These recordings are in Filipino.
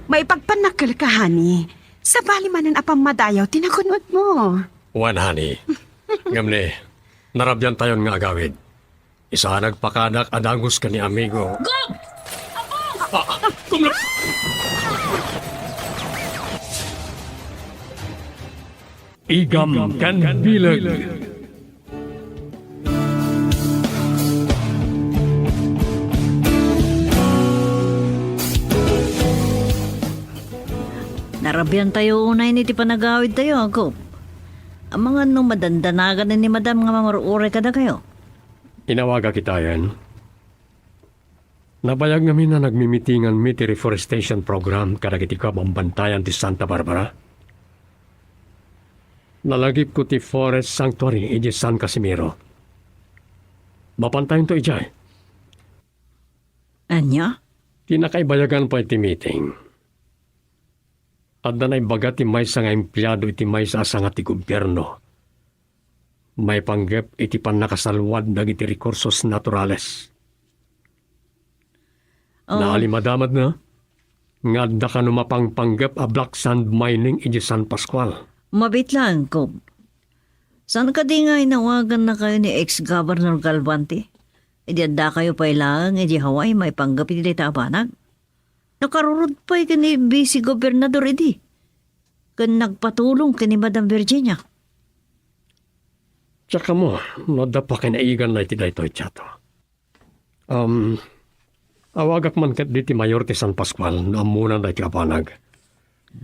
May pagpanakal ka, honey. Sa balimanan apang madayaw, tinakunod mo. Wan, honey. Ngamne, narabyan tayon nga agawid. Isa nagpakanak adangos ka ni amigo. Gob! Kumla! Igam kan bilag. Narabyan tayo unay ni ti panagawid tayo, Gob. Ang mga nung madandanagan na ni Madam nga mamaruure ka na kayo. Inawaga kita yan. Nabayag namin na nagmimitingan mi ti reforestation program kadagiti ka bambantayan ti Santa Barbara. Nalagip ko ti Forest Sanctuary iji San Casimiro. Mapantayin to ijay. Anya? Tinakaibayagan pa iti meeting. At na naibaga ti may nga empleyado iti may sa nga ti gobyerno. May panggap iti panakasalwad dagiti rekursos naturales. Naalimadamad na, nga da ka numapang panggap a black sand mining iti San Pascual. Mabit lang, Gob. Saan ka di nga inawagan na kayo ni ex-governor Galvante? Idi da kayo pa ilang, idi Hawaii may panggap iti tabanag. Nakarurod pa ni Vice Gobernador idi. Kan nagpatulong kini Madam Virginia. Tsaka mo, nadapa kinaigan na iti daytoy tiyato. Awagak man kat di ti Mayor ti San Pascual na amunan na iti kapanag.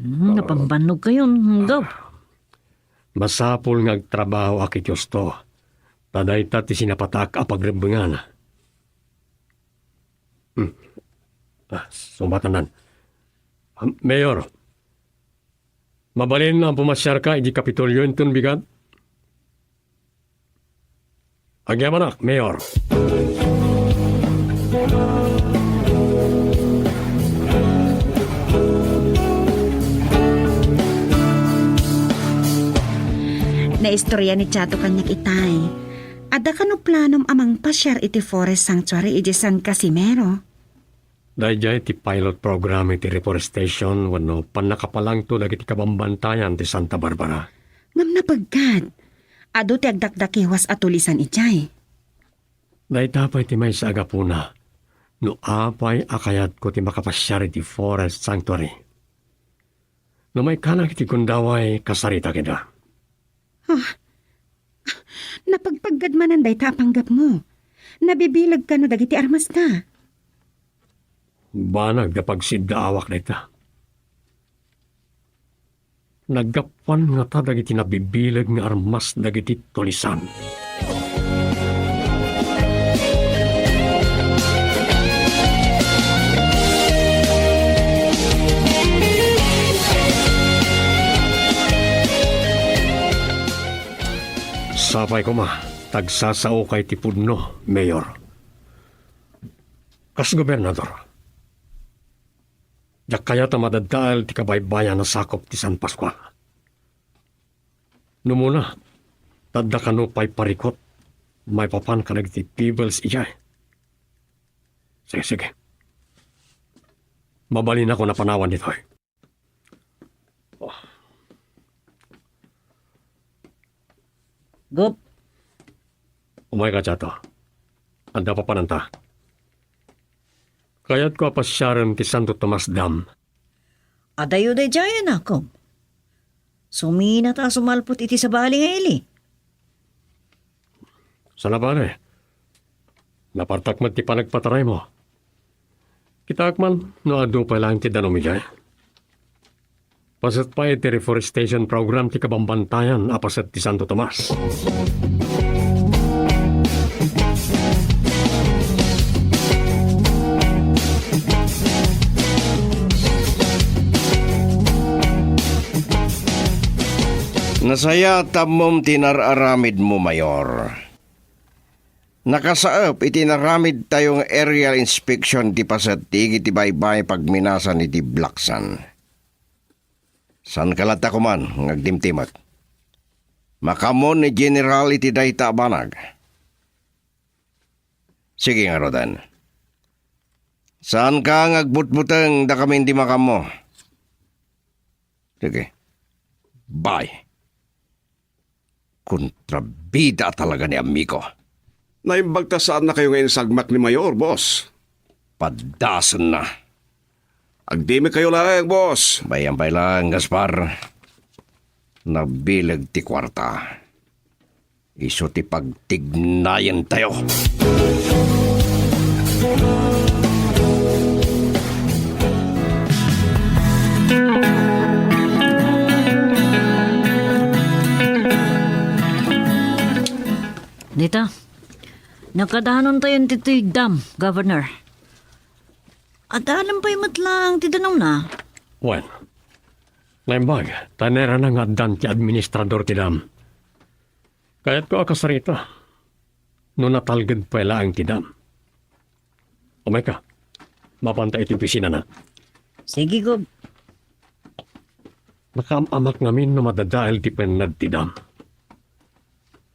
Napambanog kayo, Gob. Masapul ngagtrabaho akit yusto. Taday ta ti sinapatak a pagrebengan. Sumbatanan. Mayor, mabalin na ang pumasyar ka iji Kapitolyo intun bigat? Agyaman Mayor. Naistorya ni Chato kanyak itay. Ada ka no planom amang pasyar iti Forest Sanctuary iti San Casimiro. Dahil ti pilot program iti reforestation wano panakapalang to dagiti kabambantayan ti Santa Barbara. Ngam na pagkat, ado ti agdakdakiwas at tulisan ijay. Dahil tapay ti may sa agapuna, no apay akayat ko ti makapasyar iti Forest Sanctuary. No may kanak iti kundaway kasarita kita. Napagpaggadmanan day ta panggap mo. Nabibilag ka no dagiti armas na. Banag da pagsidda awak na ita. Naggapan nga ta dagiti nabibilag nga armas dagiti tulisan. Sapay ko tagsasao kay tipudno, Mayor. Kas gobernador, yak kaya ta madadal ti kabaybayan na sakop ti San Pascual. Numuna, tadda kanupay parikot, may papan ka ti Peebles iyay. Sige. Mabalin ako na panawan nito. Gob, Umay ka, Chato. Anda pa pananta. Kaya't ko apasyaran ti Santo Tomas Dam. adayo day jayan ako. Sumina ta sumalpot iti sa bali nga ili. Sana ba napartakmat ti panagpataray mo. Kitakman, no ado pa lang ti danomijay. Pasat pa iti reforestation program ti kabambantayan apasat ti Santo Tomas. Nasaya tamom tinararamid mo, Mayor. Nakasaop itinaramid tayong aerial inspection ti pasati iti baybay pagminasan iti Blacksan. San kalata ko man ngagdimtimat. Makamon ni General iti dayta banag. Sige nga, Rodan. Saan ka ngagbutbuteng da kami hindi makamo? Sige. Bye. Kontrabida talaga ni amigo. Naimbagtasaan na kayo ngayon sa agmak ni Mayor, boss. Padasan na. Agdimi kayo lang, boss. Bayan-bay lang, Gaspar. Nabilag ti kwarta. Iso ti pagtignayan tayo. Dita, nakadahanon tayo titoy dam, Governor. At alam pa yung matlang tidanong na. Well, naimbag, tanera na nga dan ti administrador ti dam. Kaya't ko akasarita, no natalgad pa ang ti dam. Umay ka, mapanta iti pisina na. Sige, Gob. Nakamamak namin no madadail ti penad ti dam.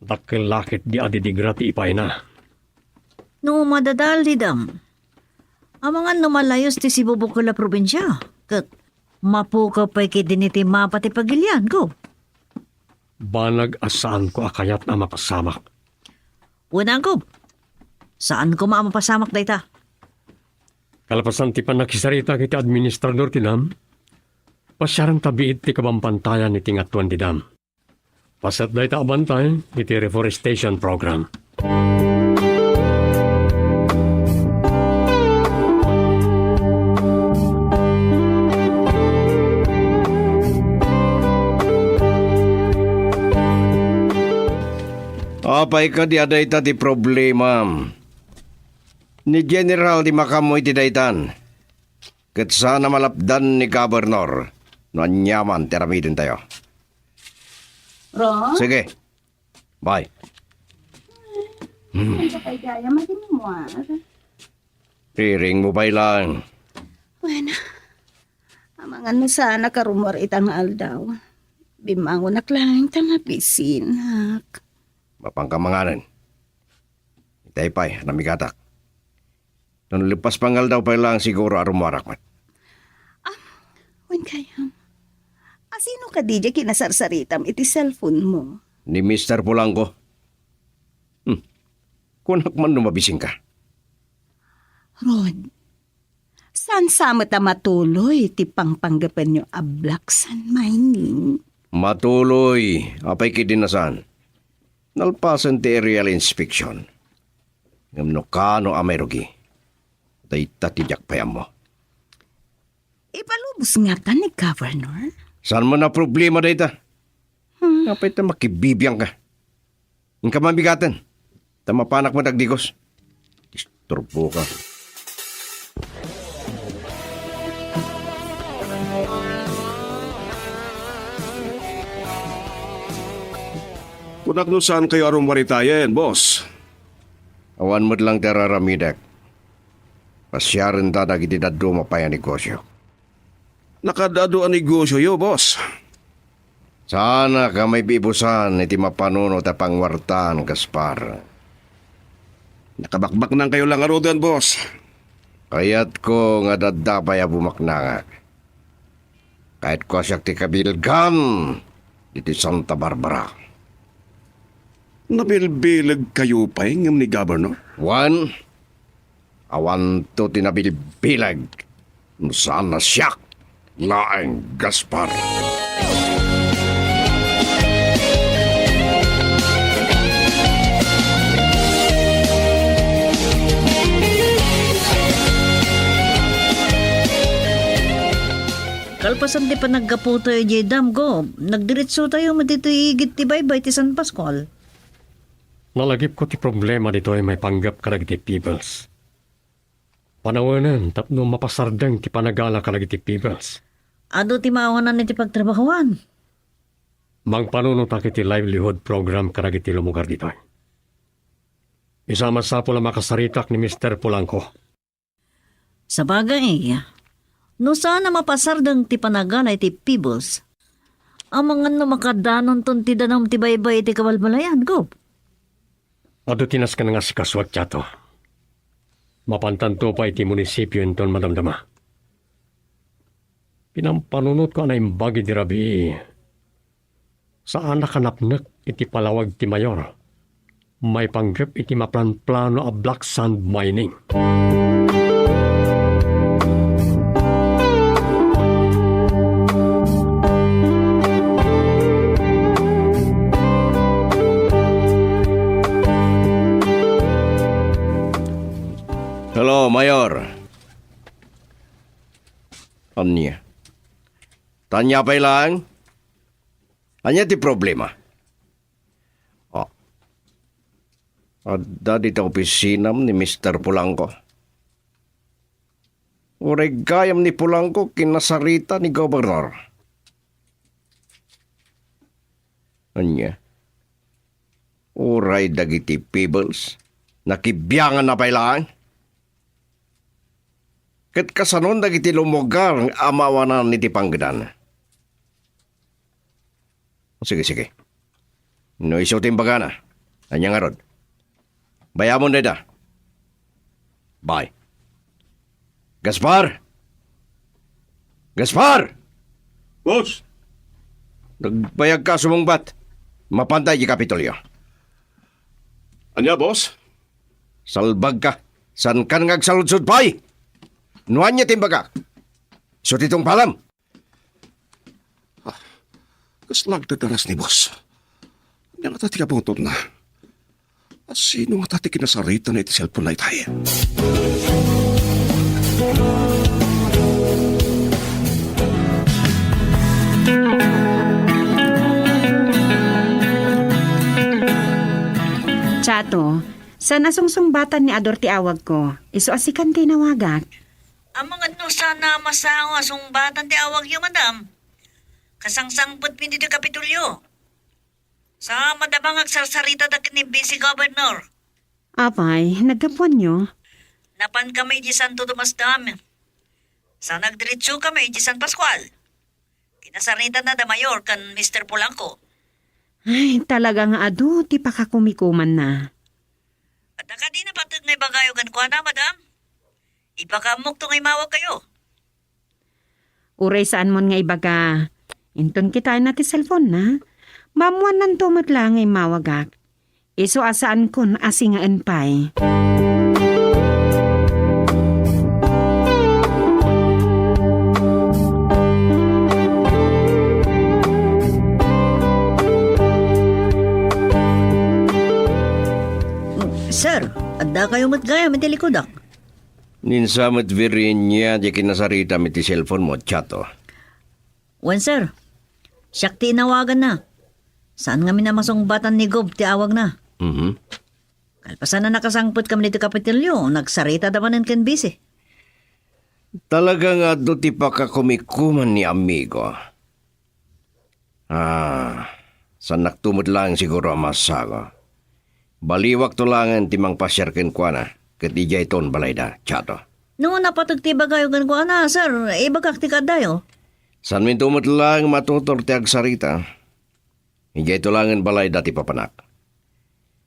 Dakil lakit di adidigra ti ipay na. No madadal di dam. Ang mga numalayos ti Sibubukula probinsya. Kat mapukaw pa diniti mapati pagilian, Gob. Banag asaan ko akayat na mapasamak. Unang, Gob. Saan ko mapasamak dayta? Kalapasan ti panakisarita kiti administrador ti dam. Pasyarang tabiit ti kabampantayan ni tingatuan ti dam. Pasat dahi ta abantay iti reforestation program. Apay ka di aday ta ti problema. Ni General di makamoy ti daytan. Kat sana malapdan ni Governor. No anyaman teramidin tayo. Ron? Sige. Bye. Kay gaya, matinuar. Riring mo ba lang? Bueno, amangan na sana karumor itang aldaw. Bimangon na lang tanga pisinak. Mapangkamanganan. Itaypay, namigatak. Nung lipas pangal daw pa lang siguro arumarak mat. Wen kaya. Asino ka DJ kinasarsaritam iti cellphone mo? Ni Mr. Polanco. Kunak man lumabising ka. Rod, saan sama ta matuloy ti pangpanggapan nyo ablaksan mining? Matuloy. Apay kidinasan. Nalpasan ti aerial inspection. Ngamno kano amayrogi. Dayta tijak payam mo. Ipalubos nga ta ni Governor? Saan mo na problema dayta? Apay ta makibibiyang ka. Ang kamabigatan. Tamapanak mo dagdigos. Disturbo ka. Kunak no saan kayo aron maritayen, boss? Awan mo lang dararamidak. Pasyaran ta dagiti daddo mapaya negosyo. Nakadado ang negosyo yo, boss. Sana ka may bibusan iti mapanuno ta pangwartan, Gaspar. Nakabakbak nang kayo lang arodan, boss. Kayat ko nga dadapay a bumaknanga. Kahit ko siya ti kabilgan iti Santa Barbara. Nabilbilag kayo pa ngam ni Governor? One, awan to tinabilbilag. Sana siya laeng Gaspar. Kalpasan di pa naggapo tayo di dam, Gob. Nagdiretso tayo matitoy igit ti baybay ti San Pascual. Nalagip ko ti problema dito ay may panggap kalag ti peoples. Panawanan, tapno mapasardang ti panagala kalag ti peoples. Ado ti maawanan ni ti pagtrabahuan. Mang panunot ti livelihood program kalag ti lumugar dito. Isama sa pula makasaritak ni Mr. Polanco. Sa bagay, no sana mapasardang ti panagala ti Peebles, ang mga no makadanon ton ti danam ti baybay ti kabalbalayan, Gob. Ado tinas ka nga si kaswag tiyato. Mapantanto pa iti munisipyo inton madamdama. Pinampanunot ko na imbagi di rabi. Saan nakanapnak iti palawag ti mayor. May panggap iti maplan-plano a black sand mining. Hello, Mayor. Anya? Tanya pa lang? Anya ti problema? Oh. Adda dito opisinam ni Mr. Pulangko. Uray gayam ni Pulangko kinasarita ni Gobernador. Anya? Uray dagiti Peebles. Nakibiyangan na pailaan? Kat kasanon dagiti lumugar ang amawanan ni Tipanggedan. Sige. No isutin baga na. Anya nga rod. Bayamon na da. Bye. Gaspar! Gaspar! Boss! Nagbayag ka sumungbat. Mapantay di Kapitolyo. Anya, boss? Salbag ka. San kan ngagsaludsud pay? Nuan niya timbaga. So titong palam. Kaslag na daras ni boss. Anya nga tati ka pungtod na. Sino nga tati kinasarita na iti cellphone na itay? Chato, sa nasungsungbatan ni Ador ti awag ko, iso asikan tinawagak. Ang mga no sana masawa sungbatan ti awag yu, madam. Kasangsangpot pindi ti Kapitolyo. Sa madabang agsarsarita da ni Vice Governor. Apay, nagkapuan nyo. Napan kami di Santo Tomas Dam. Sa nagdiretso kami di San Pascual. Kinasarita na da mayor kan Mr. Polanco. Ay, talaga nga ado, ti pakakumikuman na. At ka di na patag ngay bagayo kan kwa na, madam. Ipakamok to ngay mawag kayo. Uray saan mon nga ibaga. Inton kita na ti cellphone na. Mamuan nan tumot lang ngay mawagak. Iso asaan kon asingaan pay. Sir, adda kayo matgaya may tilikodak. Ninsamat virin niya di kinasarita mi ti cellphone mo, Chato. Wen sir, siyak ti inawagan na. Saan nga minamasongbatan ni Gob ti awag na? Mhm. Kalpasan na nakasangpot kami dito Kapitolyo, nagsarita daman ng Ken Vice. Talaga nga do ti pakakumikuman ni amigo. Sa naktumod lang siguro ang masago. Baliwak to langan timang pasyar ken kwa na. Kat ijay ton balay da, Chato. Noong napatag ti bagayo gan ko ana, sir, ibagak ti kadayo. San min tumot lang matutor ti agsarita. Ijay to langan balay dati papanak.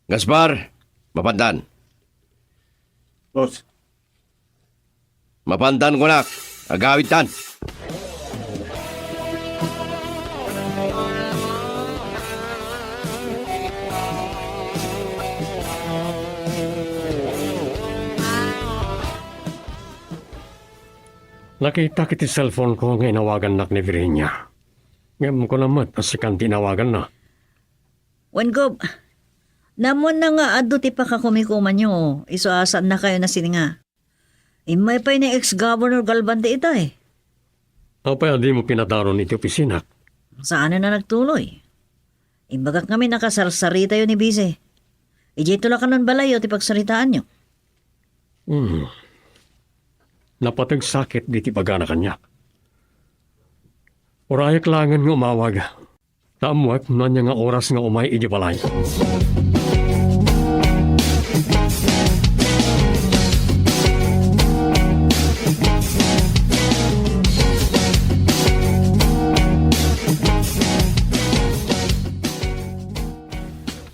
Gaspar, mapandan. Boss. Mapandan ko nak. Agawitan. Nakita kiti cellphone ko nga inawagan nak ni Virginia. Ngam ko naman, asikan tinawagan na. Wen Gob, namon na nga ado ti pakakumikuman nyo, isuasan na kayo na sininga. Imay pa'y ni ex-governor Galvante itay. Apay adi mo pinadaron iti opisina. Saan na nagtuloy? Imbagak kami nakasarsarita yun ni Vice. Ijay tula ka nun balayo ti pagsaritaan nyo. Napatag sakit di ti pagana kanya. Urayak langan nga umawag. Tamuak na niya nga oras nga umay iji balay.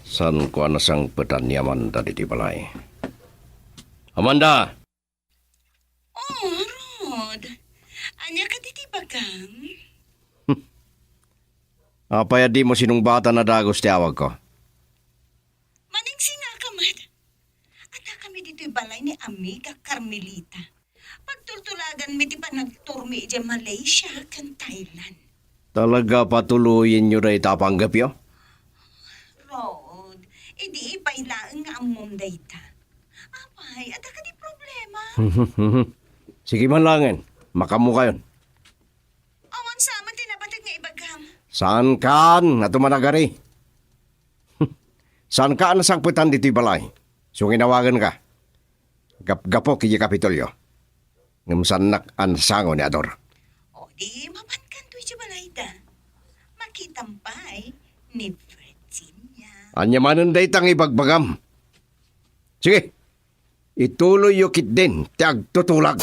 San ko anasang petan ni Amanda di balay. Amanda! Oh, Rod. Anya ka diti bagang? Apaya di mo sinungbatan na dagos ti awag ko. Maning sinakamat. Ata kami dito'y balay ni Amiga Carmelita. Pagtultulagan mi ti pa nagturmi di Malaysia kan Thailand. Talaga patuloyin nyo na itapanggap yo? Rod, idi ipailaan nga amom dayta. Apay, ata ka di problema. Sige man langin, makamuka yun. Awan sama tinabatid nga ibagam. Saan kan na tumanagari? Saan ka nasangputan dito'y balay? So ginawagan ka. Gap-gapo kiji Kapitolyo. Ngamsanak ang sango ni Ador. O di mapankan to'y di balay da. Makitampay ni Virginia. Anyamanan day tang ibagbagam. Sige, ituloy yukit din, tiag tutulag.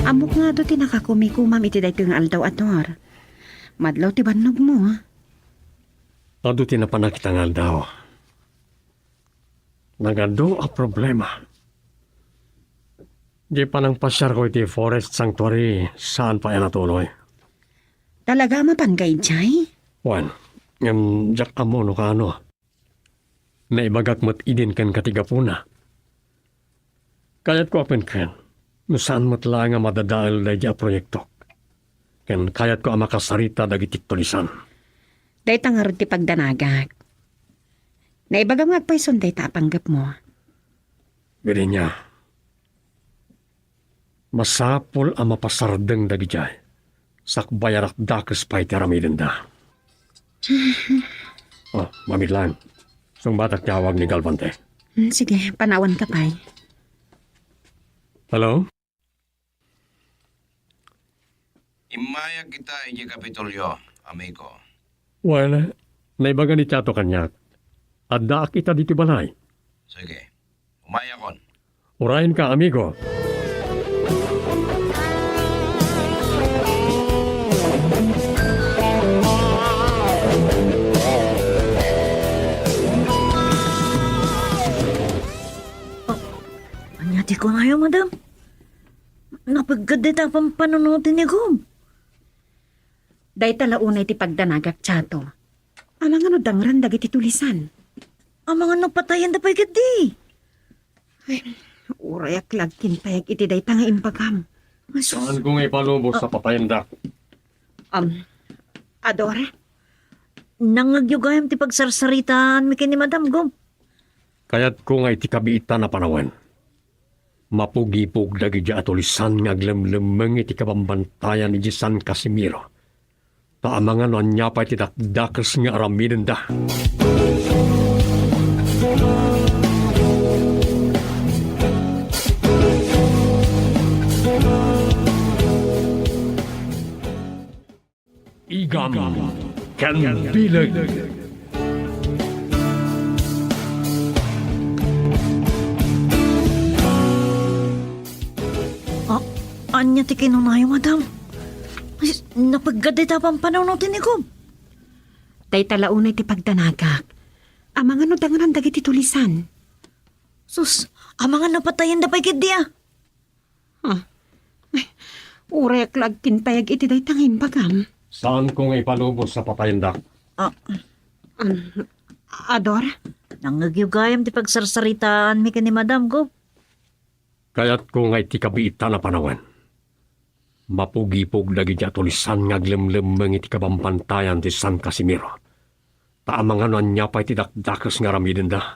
Amok nga do ti nakakumikumam iti daytoy nga aldaw Ador. Madlaw ti bannog mo. Ado tinapanakita daw. Nagado a problema. Di pa nang pasyar ko iti forest sanctuary saan pa yan natuloy. Talaga mapanggay jay? Juan, jak amo no kano. Naibagak mo't idin kan katigapuna. Kayat ko apen ken, no saan mo't lang nga madadaal na di a proyekto. Ken kayat ko ang makasarita dagiti tulisan. Dayta nga ron ti pagdanagag. Naibagam nga agpayson dayta apanggap mo. Bili niya. Masapol ang mapasardeng dagijay. Sakbayarak dakes pa iti aramiden da. Oh, mamidlan. Sung batak tiyawag ni Galvante. Sige, panawan ka pa'y. Hello? Imaya kita iji Kapitolyo, amigo. Well, naibaga ni Chato kanyak. Adda kita dito balay. Sige, umaya kon. Urayin ka, amigo. Anya ti ko na yun, madam. Napagkadita pang panunutin ni Gum. Dayta launay ti pagdanagak Chato. Amang ano dangran dagiti tulisan. Ang mga napatayan da pa'y gadi. Urayak lagkin payag iti dayta nga impagam. Saan kong ipalubos sa patayandak? Ador, Nangagyugayam ti pagsarsaritaan mi kini Madam Gum. Kaya't ko nga iti kabiitan na panawan. Mapugipog dagi di atulisan nga aglemlemeng iti kabambantayan ni San Casimiro. Taamangan no anya pa iti dakdakes nga aramiden da. Igam kan bilag. Anya ti kinunayo, Madam. Ay, napagkadita pang panunutin ni Gum. dayta launay ti pagdanagak. Amang ano dangran dagiti tulisan. Sus, ang mga napatayan da pa'y gadi ah. Urayak lagkin payag iti dayta nga impagam. Saan ko nga ipalubos sa patayandak? Ador, Nangagyugayam ti pagsarsaritaan mi kini Madam Gum. Kaya't ko nga iti kabiitan na panawan. Mapugipog lagi di atulisan nga aglemlemeng iti kabambantayan ti San Casimiro. Taamangan no anya pa iti dakdakas nga ramiden da.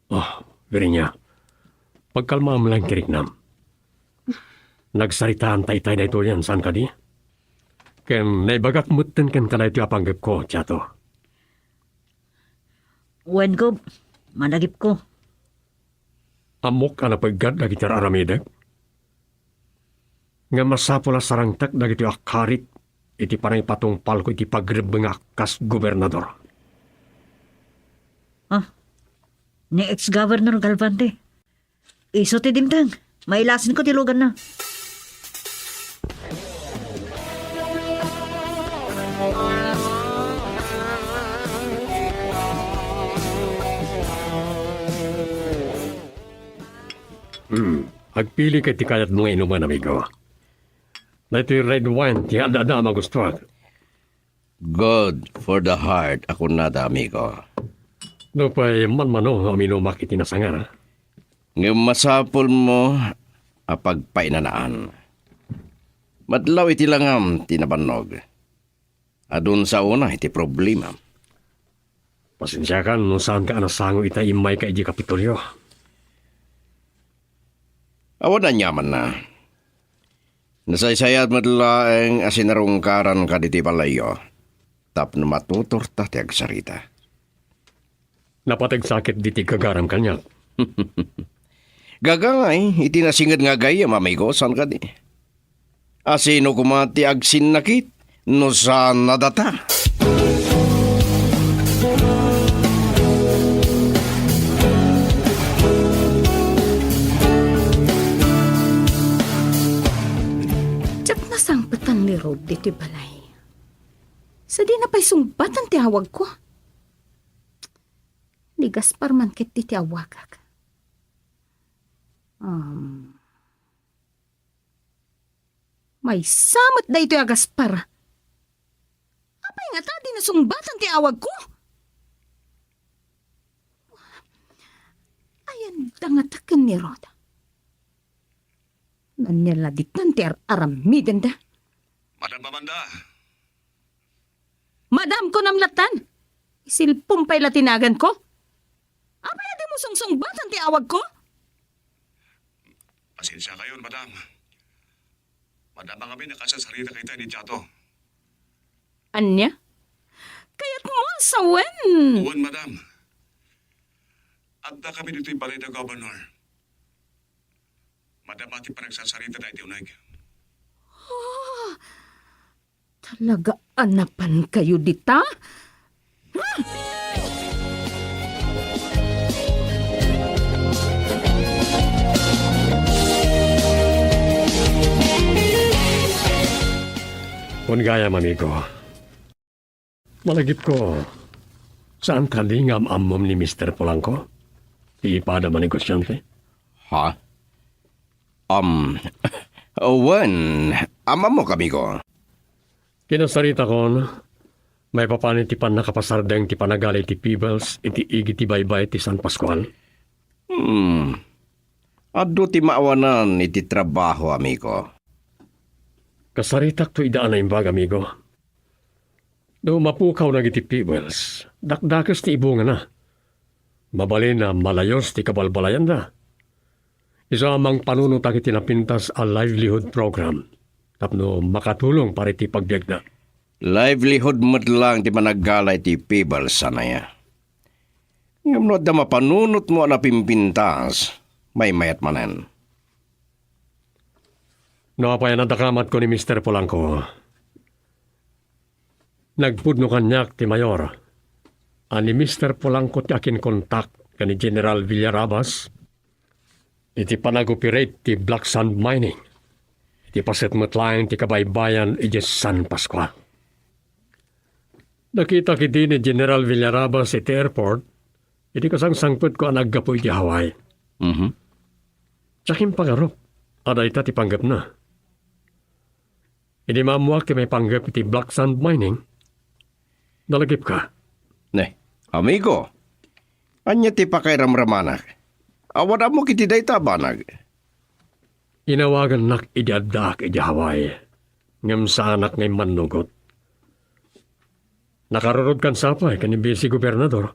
Oh, Virinya. Pagkalma mo lang kiriknam. Nagsaritaan tay-tay na ito yan, saan ka di? Ken naibagak mutten ken ka na ito apanggap ko, Chato. Wen Gum, managip ko. Amok ka na paggad dagiti aramideg. Nga masapula sarangtak dagiti akarit iti parang patungpal ko iti pagrebeng kas gobernador. Ni ex-governor Galvante. Iso ti dimtang. Mailasin ko tilugan na. Agpili kay ti kayat mga inuman, amigo. Na ito'y red wine, ti hada-hada magustuhan. Good for the heart, ako nada, amigo. No pa'y man-mano ang minumak iti nasangar. Ngayon masapol mo, apagpainanaan. Madlaw iti langam, tinabanog. Adun sa una, iti problema. Pasensya ka no saan ka anasango ita imay ka iti kapitulyo. Awan na nyaman na. Nasaysayat madlaeng asinarungkaran ka diti balayo. Tap na matutor ta ti agsarita. Napatag sakit di ti kagaram kanya. Gagangay, iti nasingad nga gaya, mamigo, saan ka di? Asino kumati agsin nakit, no saan nadata? Tsak nasangpatan ni Rob dito balay. Sa di na pa'y sumbatan ti hawag ko. Ni Gaspar man kit ti awagak. May samot da ito ya Gaspar. Apay nga ta, di na sumbatan ti awag ko. Ayan, dangatakan ni Rod. Nanyaladit nan ti aramiden da. Madam Amanda, Madam ko namlatan. Isilpumpay latinagan ko. Apay di mo sungsungbatan ti awag ko. pasensya kayo, madam. Madam ang kami nakasasarita kay tayo ni Chato. Anya? Kaya't mo sa wen. Uwan, madam. Adda kami dito yung balay na governor. Madam, ati pa nagsasarita na itiunag. Talaga anapan kayo dita? Kung gaya, amigo. Malagip ko, saan kalingam amom ni Mr. Polanco? Iipada man negosyante? Ha? Owen, ama mo kami ko. Kinasarita ko, may papanitipan na kapasardeng ti panagali ti Peebles, iti igi ti baybay ti San Pascual. Ado ti maawanan iti trabaho, amigo. Kasaritak to idaan na imbag, amigo. Do mapukaw na iti Peebles, dakdakas ti ibunga na. Mabalin na malayos ti kabalbalayan na. Isa amang panunutak iti napintas a livelihood program. Tapno makatulong para iti pagbiag na. Livelihood mo lang ti managalay ti people sanaya. Ngamnod na mapanunot mo na pimpintas, may mayat manen. Nakapaya nadakamat ko ni Mr. Polanco. Nagpudno kanyak ti Mayor. Ani Mr. Polanco ti akin kontak kani General Villarabas. Iti panag-operate ti Black Sand Mining. Iti pasetmet lang ti kabaybayan iti San Pascual. Nakita kiti ni General Villarabas iti airport. Iti kasangsangput ko ang naggapo iti Hawaii. Tsakim pangarop. Aday ta ti panggap na. Hindi mamuak ti may panggap iti Black Sand Mining. Nalagip ka. Ne, amigo, anya ti pakairamramanak. Awad mo kiti day tabanag. Inawagan nak iti addak iti Hawaii. Ngam sa anak ngay manugot. Nakarurod kan sapay kanibisi gobernador.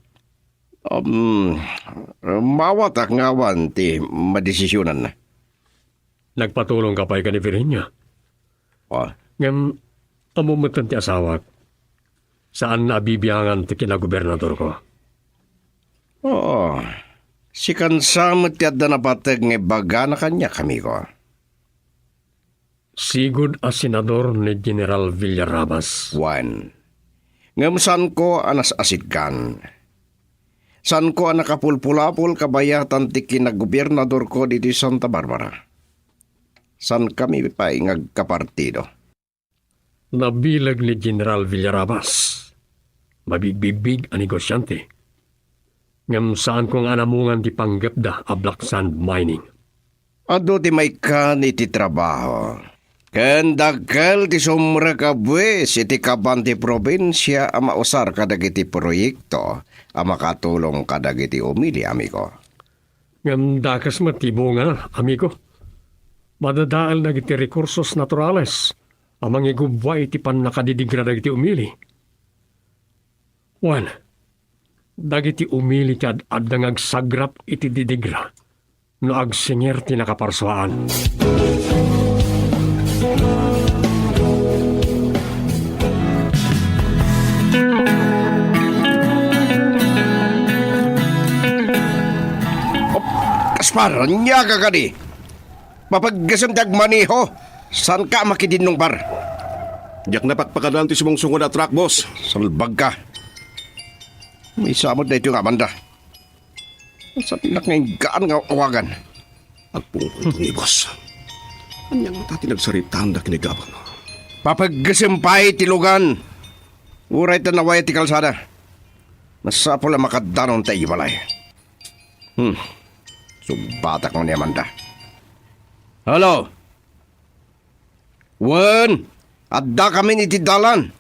Mawat ak ngawan ti madesisyonan na. Nagpatulong ka pa'y kanibirin niya. Ngam amumutan ti asawak. Saan nabibiyangan ti kinagobernador ko? Oo. Si kansamot ti adda napatag nga baga na kanya kami ko. Sigud a senador ni General Villarabas. Juan. Ngam san ko anas asid kan. San ko nakapulpulapul kabayatan ti kinagobernador ko dito Santa Barbara. San kami pa ngagkapartido. Nabilag ni General Villarabas. Mabigbibig a negosyante. Ngam saan kong anamungan ti panggapda a Black Sand Mining. Ado ti may kan iti trabaho. Ken dagkel ti sumra ka buwis iti kaban ti probinsya a mausar kadagiti proyekto a makatulong kadagiti umili, amigo. Ngam dakas matibo nga, amigo. Madadaal na iti rekursos naturales, amang igubwa iti pan nakadidigra dagiti umili. Wan, dagiti umili ti ad-ad ngagsagrap iti didigra, no agsinger ti nakaparswaan. Kaspar, niya ka kadi. Mapaggasam dag maniho, saan ka makidinong bar? Diyak na pakpakadan ti sumungsungod at truck, boss. Salbag ka. May samot na ito nga banda. Saan ngayon gaan nga awagan? Agpungkol ni boss. Anyang matati nagsaritaan da kinigaban. Papaggasempay tilugan. Uray ta naway ti kalsada. Masapol ang makadanon tayo balay. Subatak mo ni Amanda. Hello? Wen, adda kami ni Tidalan.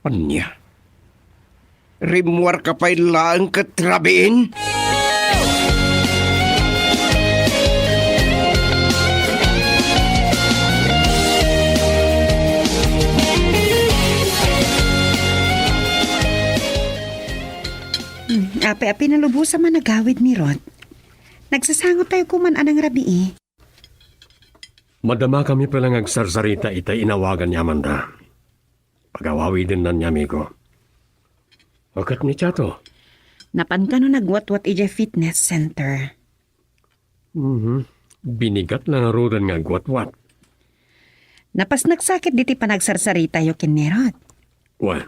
Anya? Rimuar ka pa'y laang katrabiin? Api-api na lubusan man nagawid ni Rod. Nagsasangot tayo kuman anang rabi. Madama kami palang agsarsarita itay inawagan ni Amanda. Pagawawi din na niya, amigo. Wakat ni Chato. Napan ka no nagwat-wat ija fitness center. Binigat lang ang rodan nga gwat-wat. Napas nagsakit diti pa nagsarsarita yo kin ni Rod. Well,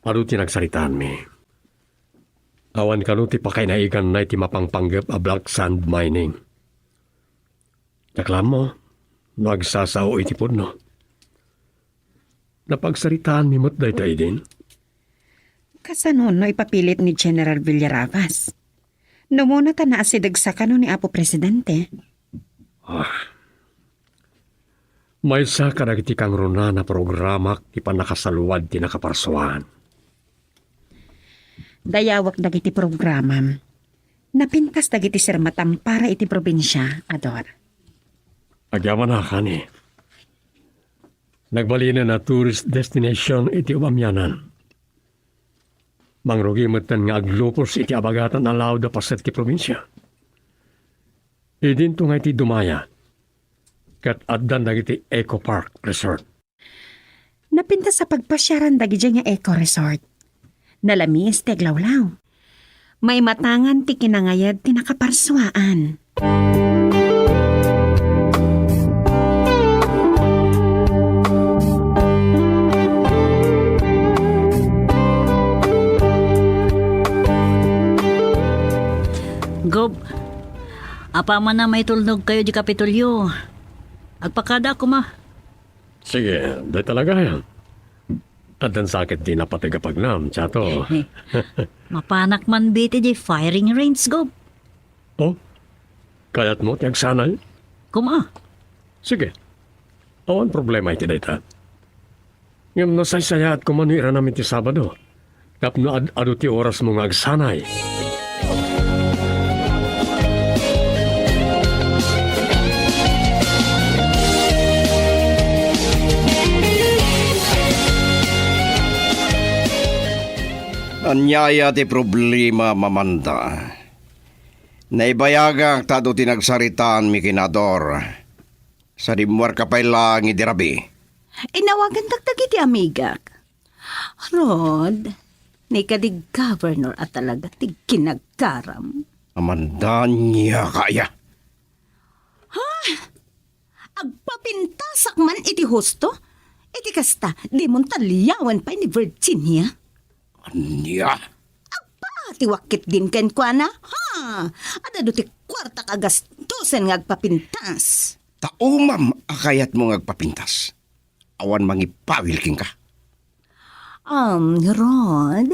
ado tinagsaritaan mi. Awan ka no ti pakainaigan na iti mapangpanggap a black sand mining. Taklam mo, nagsasao iti no. Napagsaritaan mi mo't daytay din. Kasanon no ipapilit ni General Villaravas. Numuna ta na asidag sa kano ni Apo Presidente. May sa kadagiti kang runa na programa ti panakasaluwad ti nakaparsuan. Dayawak dagiti programam. Napintas dagiti sirmatam para iti probinsya, Ador. Agyaman na ka ni. Nagbalina na tourist destination iti umamyanan. Mangrugi matan nga aglupos iti abagatan na lauda paset ti probinsya. Idin to nga iti dumaya. Kat addan dagiti Eco Park Resort. Napintas sa pagpasyaran dagiti nga Eco Resort. Nalamis ti aglawlaw. May matangan ti kinangayad ti nakaparswaan. Gob, apa man na may tulnog kayo di Kapitolyo. Agpakada ko ma. Sige, di talaga yan. Addan sakit di napatigapaglam, Chato. Mapanak man biti di firing range, Gob. Oh, kayat mo tiyag sanay? Kuma. Sige. Awan problema iti dayta. Ngam nasaysaya at kumanuira namin ti Sabado. Tapno adu ti oras mo nga agsanay. Anyaya ti problema, Mamanda. Naibayaga tado tinagsaritaan mi kinador. Sa dimuar ka pa'y lang idirabi. Inawagan dagdag iti amigak. Rod, ni kadig governor at talaga tig kinagkaram. Amanda niya kaya. Agpapintasak man iti husto? Iti kasta, di mon talyawan pa ni Virginia. Niya. Tiwakit din ken kwa na, ha? Ada ti kwarta kagastusen nga agpapintas. Taumam akayat mo ngagpapintas. Awan mangipawil king ka. Rod,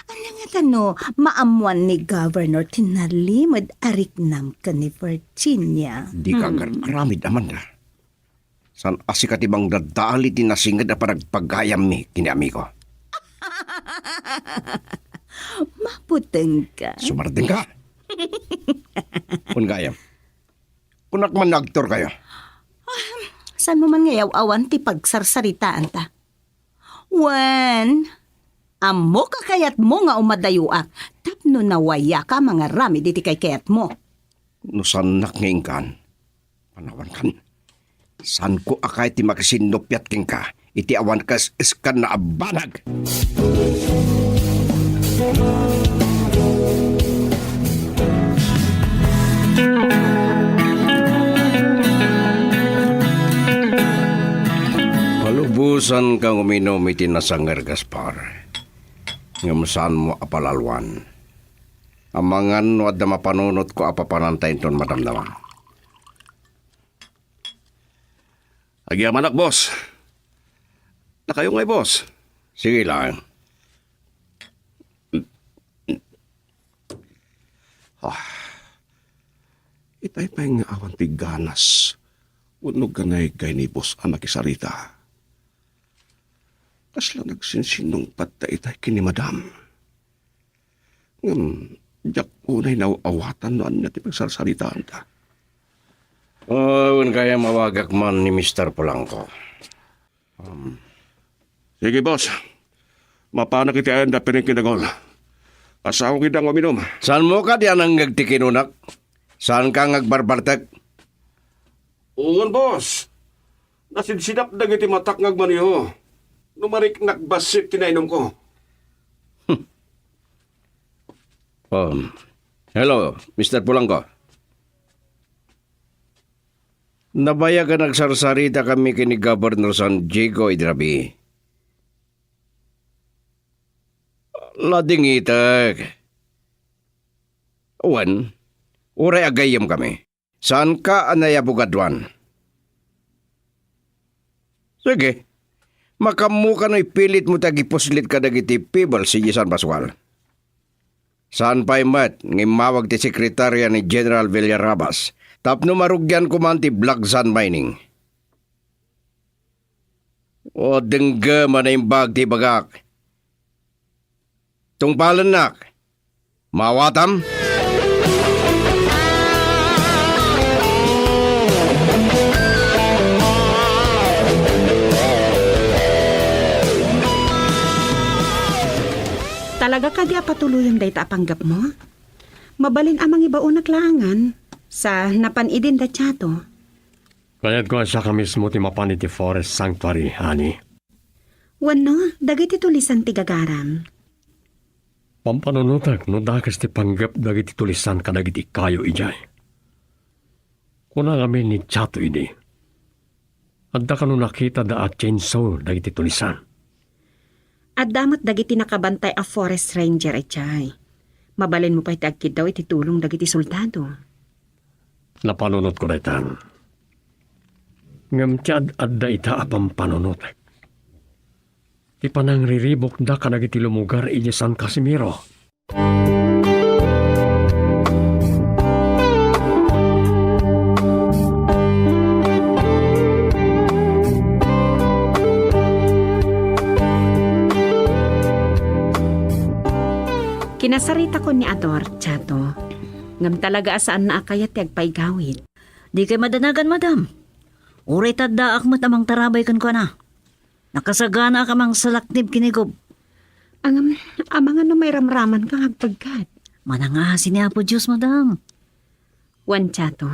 ano nga tano, maamuan ni Governor tinalimod ariknam ka ni Virginia. Di ka aramid, Amanda. San asikat ibang dadali tinasingad na panagpagayam mi kiniami ko. Maputeng ka. Sumarding ka. Kung gayam. Kunak man nagtor kayo. San mo man ngayaw awan ti pagsarsaritaan ta? Wen, amo ka kayat mo nga umadayuak. Tapno nawaya ka mga rami diti kay kayat mo. Nusanak ngayon kan. Panawan kan. San ko akay ti makasinupyat king ka. Iti awan kas iskan na abanag. Palubusan kang uminom iti nasanger, Gaspar. Ngamusan mo apalalwan. Amangan no adda mapanunot ko apapanantayin ton madamdaman. Agyaman ak, boss. Na kayo ngay, boss. Sige lang. Itay pa nga awan ti ganas. Unog ganay gay ni boss ang makisarita. Kasla nagsinsinong patta itay kini madam. Jak unay nawawatan noan na ti pagsarsaritaan ta. Oh, kaya mawagak man ni Mr. Polanco. Sige, boss. Mapana kita na pinagkinagol. Asawa kita ng uminom. Saan mo ka diyan ang nagtikinunak? Saan ka ngagbarbartek? Uwan, boss. Nasidsidap na iti matak ngagmaniho. Numarik nagbasik tinainom ko. Hello, Mr. Polanco. Nabaya ka nagsarsarita kami kini Governor San Diego Idrabi. Lading itak. Uwan, uray agayam kami. Saan ka anaya bugadwan? Sige, makamu ka no'y pilit mo tagipuslit ka dagiti people si San Pascual. Saan pa'y mat, ngimawag ti sekretarya ni General Villarabas, tapno marugyan ko man ti Black Sun Mining. O dengga man na yung bag ti bagak. Tungpalan nak, mawatam? Talaga ka di patuloy yung dayta panggap mo? Mabalin amang iba unak laangan sa napanidin da tsato. Kayat ko siya ka mismo ti mapan iti Forest Sanctuary, honey. Wano, dagiti tulisan ti gagaram. Pampanunutak no dakas ti panggap dagiti tulisan kadagiti kayo ijay. Kuna kami ni Chato ini. Adda ka no nakita da at chainsaw dagiti tulisan. At damat dagiti nakabantay a forest ranger ay chay. Mabalin mo pa iti agkid daw iti tulong dagiti soldado. Napanunot ko daytan. Ngam tiyad adda ita apang panunutak. Ti panang riribok da ka dagiti lumugar iti San Casimiro. Kinasarita ko ni Ador, Chato. Ngam talaga asaan na akayat ti agpaigawid. Di kay madanagan, madam. Uray tadda akmat amang tarabay kan ko na. Nakasagana ka mang salaknib kinigob. Amang ano may ramraman kang agpagkat. Manangasin niya po Diyos, madam. Wan, Chato.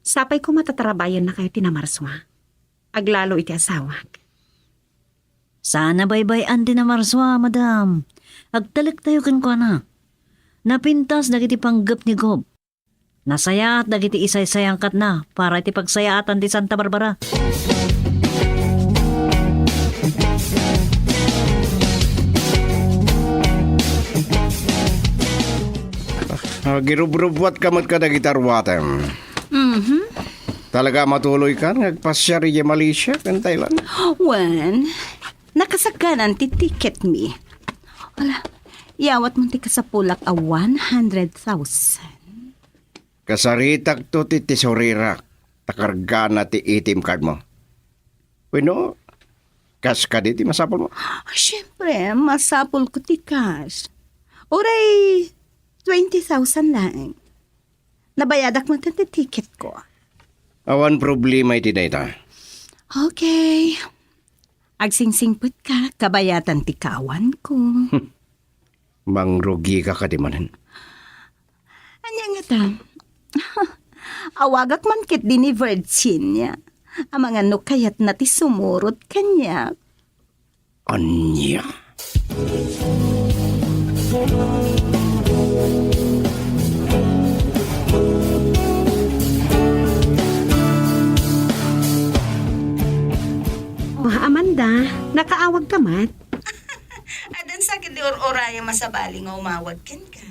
Sapay ko matatarabayan na kayo tinamarswa. Aglalo iti asawag. Sana baybay-an din na marswa, madam. Agtalik tayo kan ko na. Napintas dagiti panggap ni Gob. Nasaya at dagiti isay-sayang kat na para iti pagsayaatan di Santa Barbara. Girubrubwat kamat ka dagitarwatem. Talaga matuloy ka, nagpasya rin Malaysia kan Thailand. Wen, nakasaganan ti ticket mi. Wala, yawat mo ti kasapulak a 100,000. Kasaritak to ti tesorira. Takarga na ti ATM card mo. Bueno, cash ka di ti masapol mo. Siyempre, masapol ko ti cash. Oray, 20,000 lang. Nabayadak mo ti ticket ko. Awan problema iti dayta. Okay. Agsingsingput ka, kabayatan ti kawan ko. Mangrugi ka kadimanan. Anya nga ta? Awagak man kit din ni Virginia. Ang mga nukayat na ti sumurot kanya. Anya. Oh, Amanda, nakaawag ka mat? Adan sakit di oraya masabali nga umawag ken ka.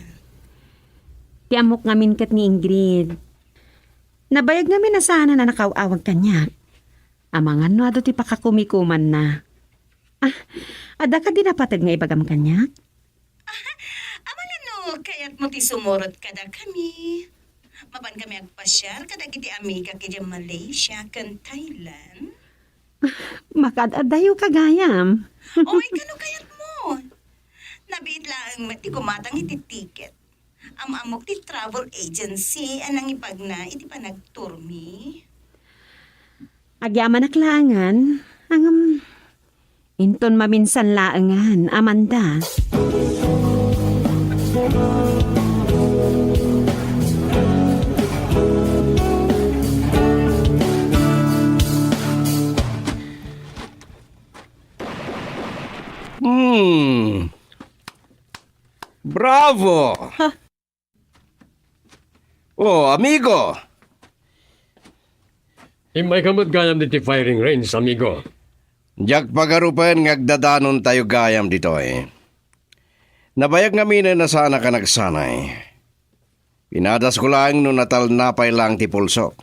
Tiamok ngamin kat ni Ingrid. Nabayag ngamin na sana na nakawawag kanya. Amangan no ado ti pakakumikuman na. Ada ka din napatag nga ibagam kanya? Aman ano, kayat mo ti sumurot kada kami. Maban kami agpasyal kada kiti amiga kiti Malaysia kan Thailand. Makadadayo kagayam. Oy, kano kayat mo? Nabiit lang ti kumatang iti ticket. Amok ti travel agency anang ipagna iti panagturmi. Agyaman naklangan. Inton maminsan laangan, Amanda. Bravo! Oh, amigo! Imay kamot gayam diti firing range, amigo. Diyak pagarupan ngagdadanon tayo gayam dito eh. Nabayag nga mina na sana ka nagsanay. Pinadas ko lang no natal napay lang ti pulso.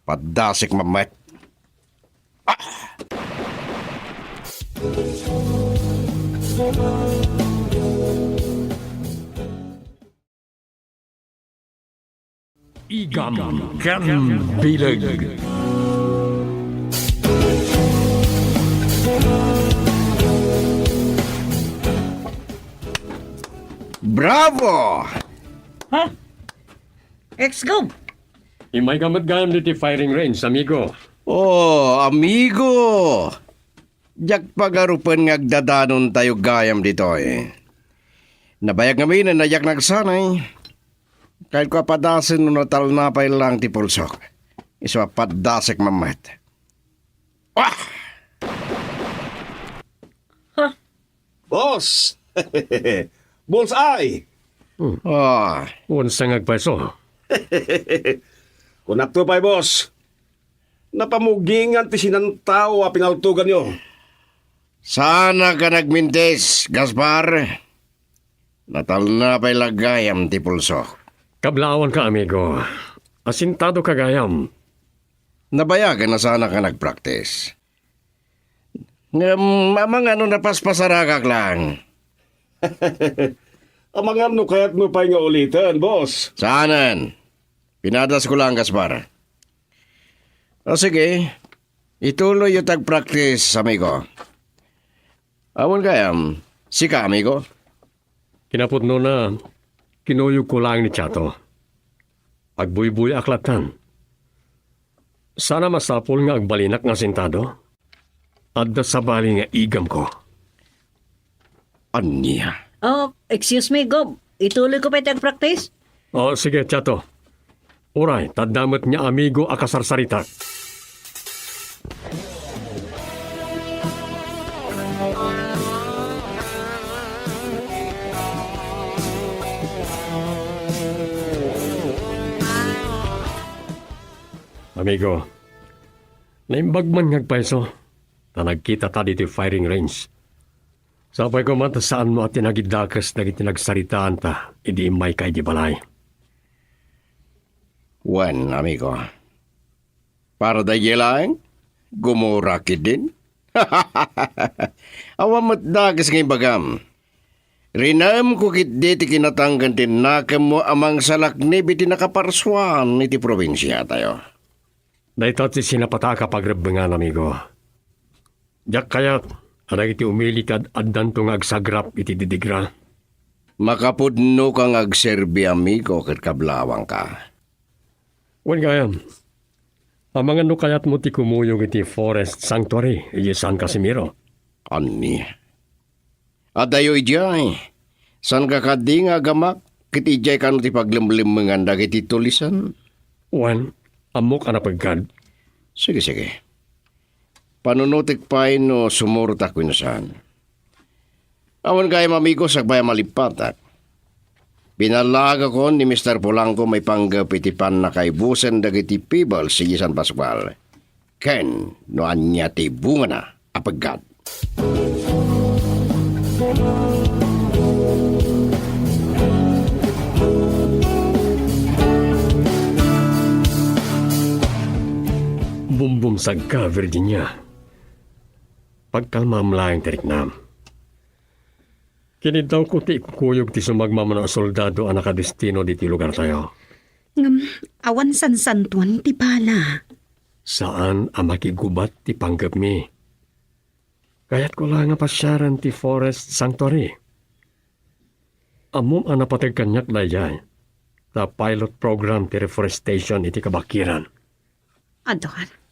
Padasik mamet. Igam kan bilag. Bravo! Ex-Gob! Imay kamot gayam diti firing range, amigo. Oh, amigo! Diyak pagarupan ngagdadanon tayo gayam dito eh. Nabayag nga mina na yak nagsanay. Kahit ko padasin no natal napay lang ti pulsok. Iswa padasik mamet. Boss! Bullseye! Oh, Unsang agpaso. Kunakto pa'y boss. Napamugingan ti sinantaw a pinaltugan nyo. sana ka nagmintes, Gaspar. Natal napay lagayam ti pulsok. Kablawan ka, amigo. Asintado ka gayam. Nabayagan na sana ka nagpractice. Mamang ano napaspasaragak lang. Ang mga ano kaya't mo pa nga ulitin, boss. Saanan? Pinadas ko lang, Gaspar. O sige, ituloy yung tag-practice, amigo. Awon kayam, sika, amigo. Kinapot no na, kinuyog ko lang ni Chato. Agbuy-buy aklatan. Sana masapol nga agbalinak nga sintado. Adda sa bali nga igam ko. Anya? Oh, excuse me, Gob. Ituloy ko pa yung practice? O sige, Chato. Uray, tadamot niya amigo akasarsarita. Amigo, naimbag man ngagpaiso, na nagkita ta dito firing range. Sapay ko man ta saan mo at tinagidakas na itinagsaritaan ta, idi imay kay di balay. Wan, amigo. Para da lang, gumurakid din. Awamat dagas ngay bagam. Rinam ko kit di ti kinatanggan tinakam mo amang salak ni biti nakaparswan iti probinsya tayo. Dahito ti sinapata kapag rebengan, amigo. Diyak kayat, aray iti umilikad addan tong agsagrap iti didigra. Makapudno kang agserbi amigo ket kablawang ka. Wan gayam, amang ano kayat mo ti kumuyog iti Forest Sanctuary, iti San Casimiro. Ani. Adayo ijay. San ka kadi nga gamak kit ijay kanu ti paglimlimengan dagiti tulisan. Wan, amok anapagkad. Sige, sige. Panunutik pa no sumurot ako inasan. Awan kaya mamigo sagbaya malipatak. Binalaga ko ni Mr. Polanco may panggapitipan na kaibusan dagiti people si San Pascual. Ken no anya ti bunga na apagad. Bumbum sagka, Virginia. Pagkalma mlaing teriknam. Kini daw ko ti kukuyog ti sumagmamano a soldado ang nakadestino di ti lugar tayo. Awan sansantuan ti bala. Saan ang makigubat ti panggap mi? Kaya't ko lang nga pasyaran ti Forest Sanctuary. Amom ang napatag kanyak layay. Ta pilot program ti reforestation iti kabakiran. Ador,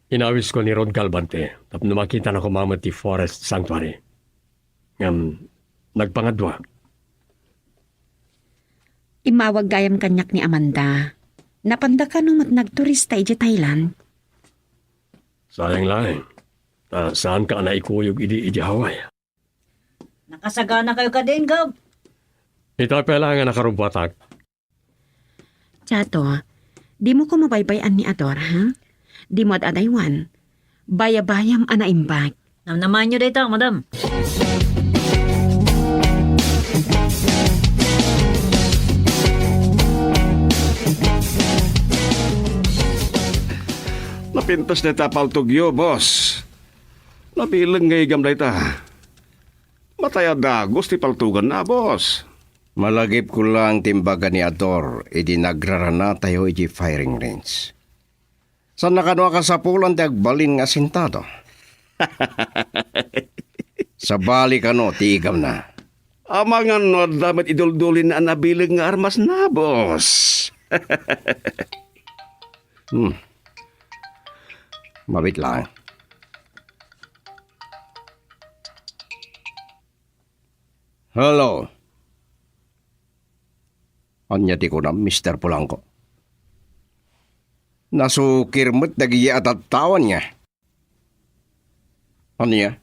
Inawis ko ni Rod Galvante tapno makita na kumamad ti Forest Sanctuary. Nagpangadwa. imawag gayam kanyak ni Amanda. Napanda ka nung nagturista iti Thailand. Sayang lang. Saan ka na ikuyog iti Hawaii? Nakasagana kayo ka din, Gob. Ito ay kailangan nakarubatak. Chato, di mo ko mabaybayan ni Ador, ha? Di mo adaywan. Bayabayam anaimbag. Namnaman nyo dito, madam. Napintas na tapaltugyo, boss. Nabilang ngay igam na ita. Mataya dagos ti paltugan na, boss. Malagip ko lang timbaga ni Ador, iti nagrarana tayo iti firing range. San nakanwa ka sa pulan ti agbalin nga sintado? Sa bali ka no, ti igam na. Amangan no, dapat iduldulin na nabilang nga armas na, boss. Mabit lang. Hello. Anya ti ko na, Mr. Polanco. Nasukirmat nagiya at tawan niya. Anya?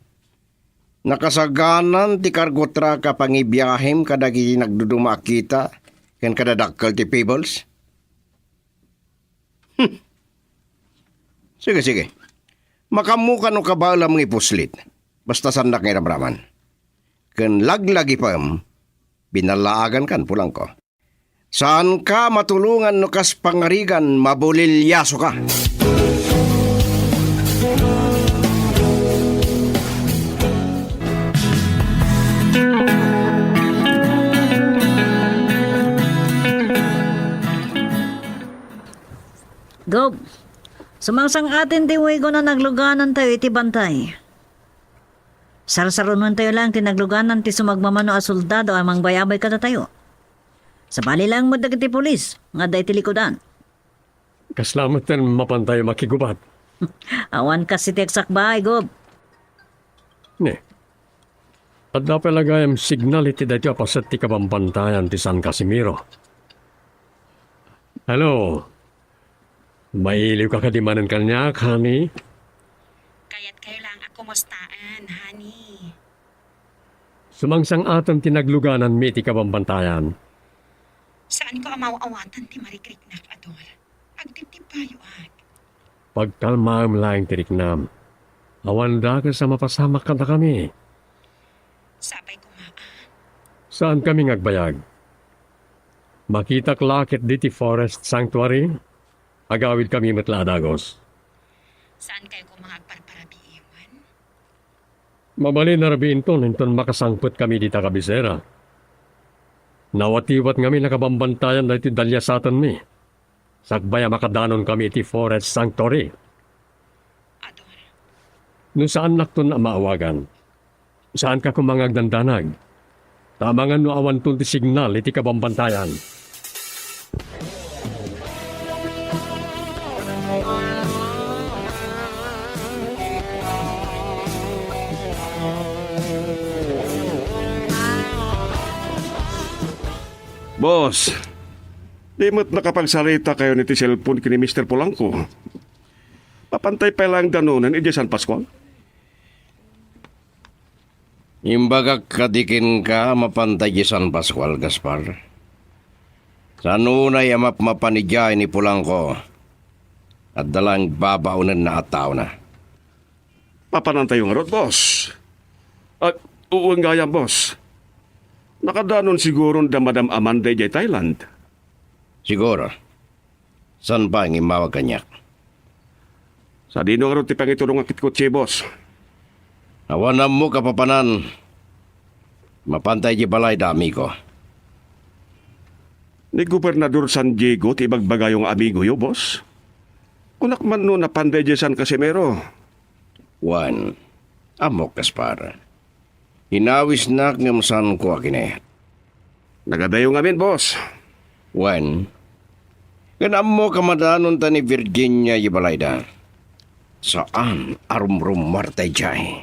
Nakasaganan ti kargotra ka pangibiyahim kadagi nagduduma kita ken kadadakkel ti Peebles? Sige, sige. Makamuka no kabala mga ipuslit. Basta sandak nga ramraman. Ken laglagi pa binalaagan kan pulang ko. Saan ka matulungan no kas pangarigan mabulilyaso ka? Gob, sumangsang atin ti ko na nagluganan tayo iti bantay. Sarsarunan tayo lang ti nagluganan ti sumagmamano a soldado amang bayabay ka na tayo. Sabali lang mo dagiti pulis, nga day ti likodan. Kaslamat ten mapantay makigubat. Awan kasi ti eksak bahay, Gob. Ne. At dapat lagayam signal iti dati apasat ti kabambantayan ti San Casimiro. Hello. Mailiw ka kadimanan kanyak, honey? Kaya't kayo lang ako mustaan, honey. Sumangsang atom tinagluganan mi ti kabambantayan. Saan ko amaw-awatan ti marikriknak, Ador? Agtip-tip payo, Pagkalmaam lang tiriknam. Awanda ka sa mapasamak ka na kami. Sabay kumaan. Saan kami ngagbayag? Makita klakit di ti Forest Sanctuary? Agawid kami matladagos. Saan kayo kumangagparparabi iwan? Mabali na rabi inton makasangput kami di takabisera. Nawatiwat ngami nakabambantayan na iti dalya satan mi. Sakbaya makadanon kami iti Forest Sanctuary. No saan nakton na maawagan? Saan ka kumangag dandanag? Tamangan no awan tun ti signal iti kabambantayan. Boss, di mo't nakapagsalita kayo ni ti cellphone kini Mr. Polanco. Papantay pa lang danunan iti San Pascual. Imbagak kadikin ka mapantay di San Pascual, Gaspar. Sa nunay amap mapanigay ni Polanco at dalang babaunan na ataw na. Papanantay yung arot, boss. At uwang gaya, boss. Nakadanon siguro da Madam Amanda di Thailand. Siguro. San ba ang imawag kanyak? Sa dino arot ti pangitulong akit kutsi, boss. Awanam mo kapapanan. Mapantay di balay da amigo. Ni Gobernador San Diego ti ibagbagayong amigo yo, boss. Kunak man no napanday di San Casimero. Juan, amok Gaspar. Hinawis na ngamasan ko akine. Nagadayo ngamin, boss. Juan, ganam mo kamadanon ta ni Virginia Yibalayda. Saan arum-rum martay jay?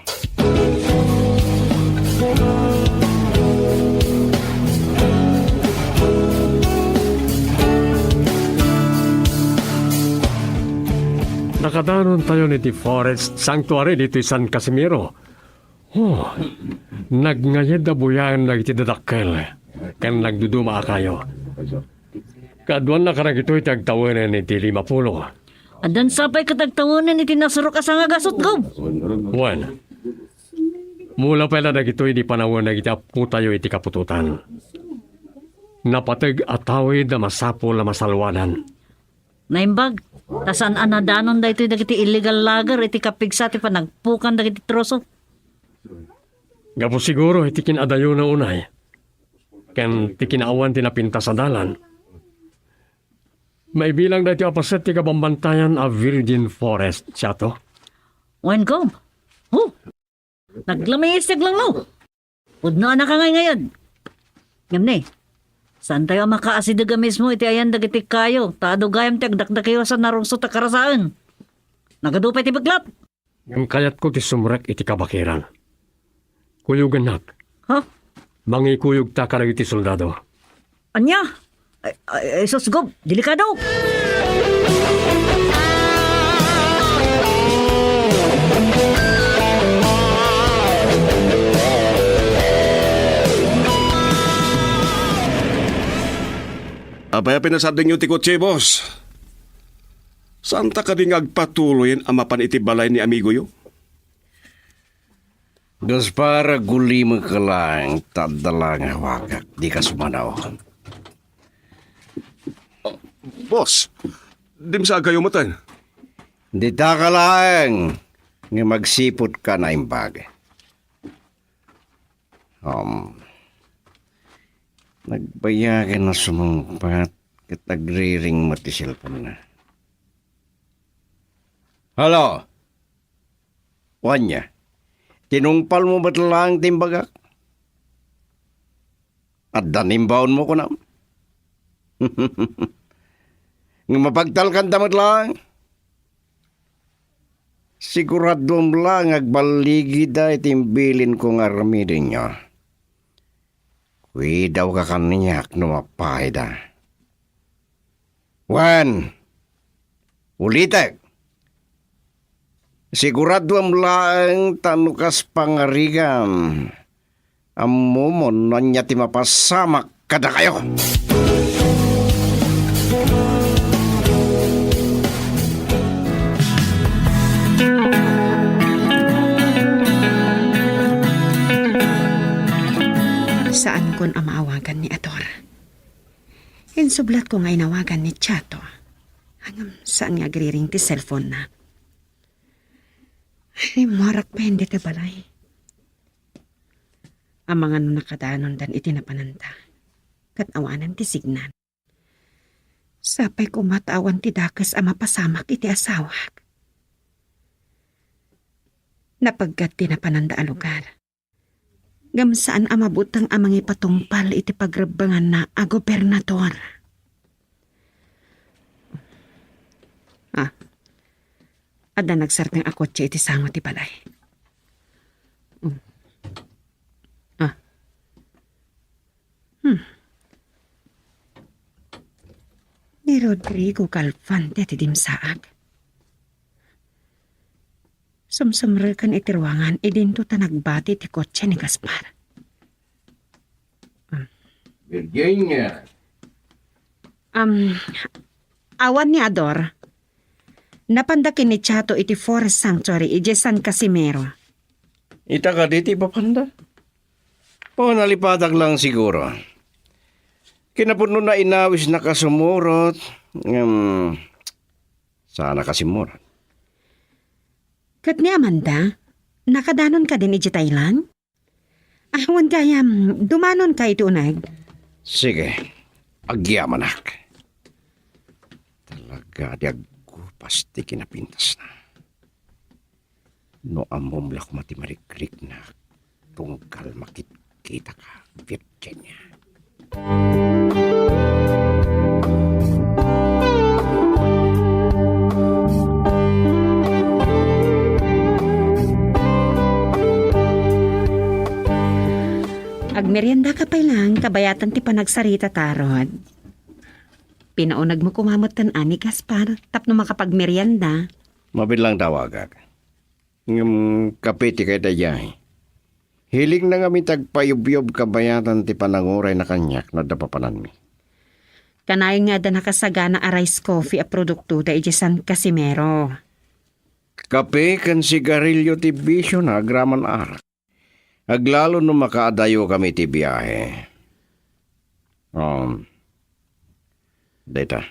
Nakadanon tayo ni ti Forest Sanctuary dito San Casimiro. Oh, nagngayon na buyan na iti dadakkel. Kan nagduduma kayo. Kaduan na karang ito'y tagtawanan ni ti 50. Adan sapay katagtawanan iti nasarok asanga gasot, Gob. Juan, mula pala na ito'y di panawon na itapu tayo iti kapututan. Napatag atawid na masapol na masalwanan. Naimbag, tasan anadanon da ito'y dagiti illegal lager iti kapigsa ti panagpukan dagiti troso. Gapo siguro iti kinadayo na unay. Ken ti kinaawan ti napinta sa dalan. Maibilang dati apaset ti kabambantayan a Virgin Forest siya to. Wen, Gob. Oh, naglamayisig lang no. Udno na ka ngayon. Ngamne, saan tayo makaasidaga mismo iti ayan dagiti kayo. Tado gayam ti agdakda kayo sa narungso ta karasaan. Nagadupay ti baglat. Ang kayat ko ti sumrek iti kabakiran. Kuyugan nak. Ha? Mangikuyog ta karag iti soldado. Anya? Ay, sus, Gob. Delikado. Apaya pinasading yung tikotse, boss. Saan ta ka di agpatuloyin ang mapan iti balay ni amigo yo? Gaspar, guli mo ka lang. Tadalang hawakak. Di ka sumanaw. Boss, dim sa kayo matan. Di ta ka lang. Nga magsipot ka na imbag. Nagbayagan na sumangpat. Kitagriring mo ti cellphone na. Halo? Wanya? Tinungpal mo ba't lang timbagak? At danimbaon mo ko na? Nga mapagtalkan damot lang? Siguradom lang agbaligi da itimbilin kong armidin niya. Kui daw ka kaniyak numapay da. Juan! Ulitek! Siguradom lang tanukas pangarigan. Amumon nanya ti mapasamak kada kayo. Saan kon amaawagan ni Ator? Insublat ko nga inawagan ni Chato. Hanggang saan nga griring ti cellphone na. Ay, marak pa hindi te balay. Ang mga no nakadanon dan iti napananta. Kat awanan ti signan. Sapay kumatawan ti dakas ang mapasamak iti asawak. Napagkat ti napananda a lugar. Gamsaan amabutang amang ipatungpal iti pagrabangan na a gobernador. Ada nagsarteng ako iti sango ti balay. Ni Rodrigo Calfante ti dimsaag. Sumsumrel kan iti ruangan, idinto ta nagbati ti kotse ni Gaspar. Virginia. Awan ni Ador. Napandakin ni Chato iti Forest Sanctuary iti San Casimero. Ita ka diti papanda? O nalipadak lang siguro. Kinapuno na inawis na kasumurot. Sana kasimurot. Kat ni Amanda, nakadanon ka din iti Thailand? Awan kayam, dumanon ka iti unag. Sige, agyamanak. Talaga di aggupas ti kinapintas na. No amumlak mati marikrik na tungkal makikita ka, Virginia. Agmerienda ka pa lang, kabayatan ti panagsarita tarod. Pinaunag mo kumamot tan ani Gaspar, tapno makapagmerienda. Mabilang tawagag. Ng kapiti kay dayay. Hiling na nga mi tagpayubyob kabayatan ti pananguray na kanyak na dapapanan mi. Kanay nga da nakasagana a rice coffee a produkto da iti San Casimero. Kape kan sigarilyo ti bisyo na agraman arak. Aglalo no makaadayo kami ti biyahe. Data.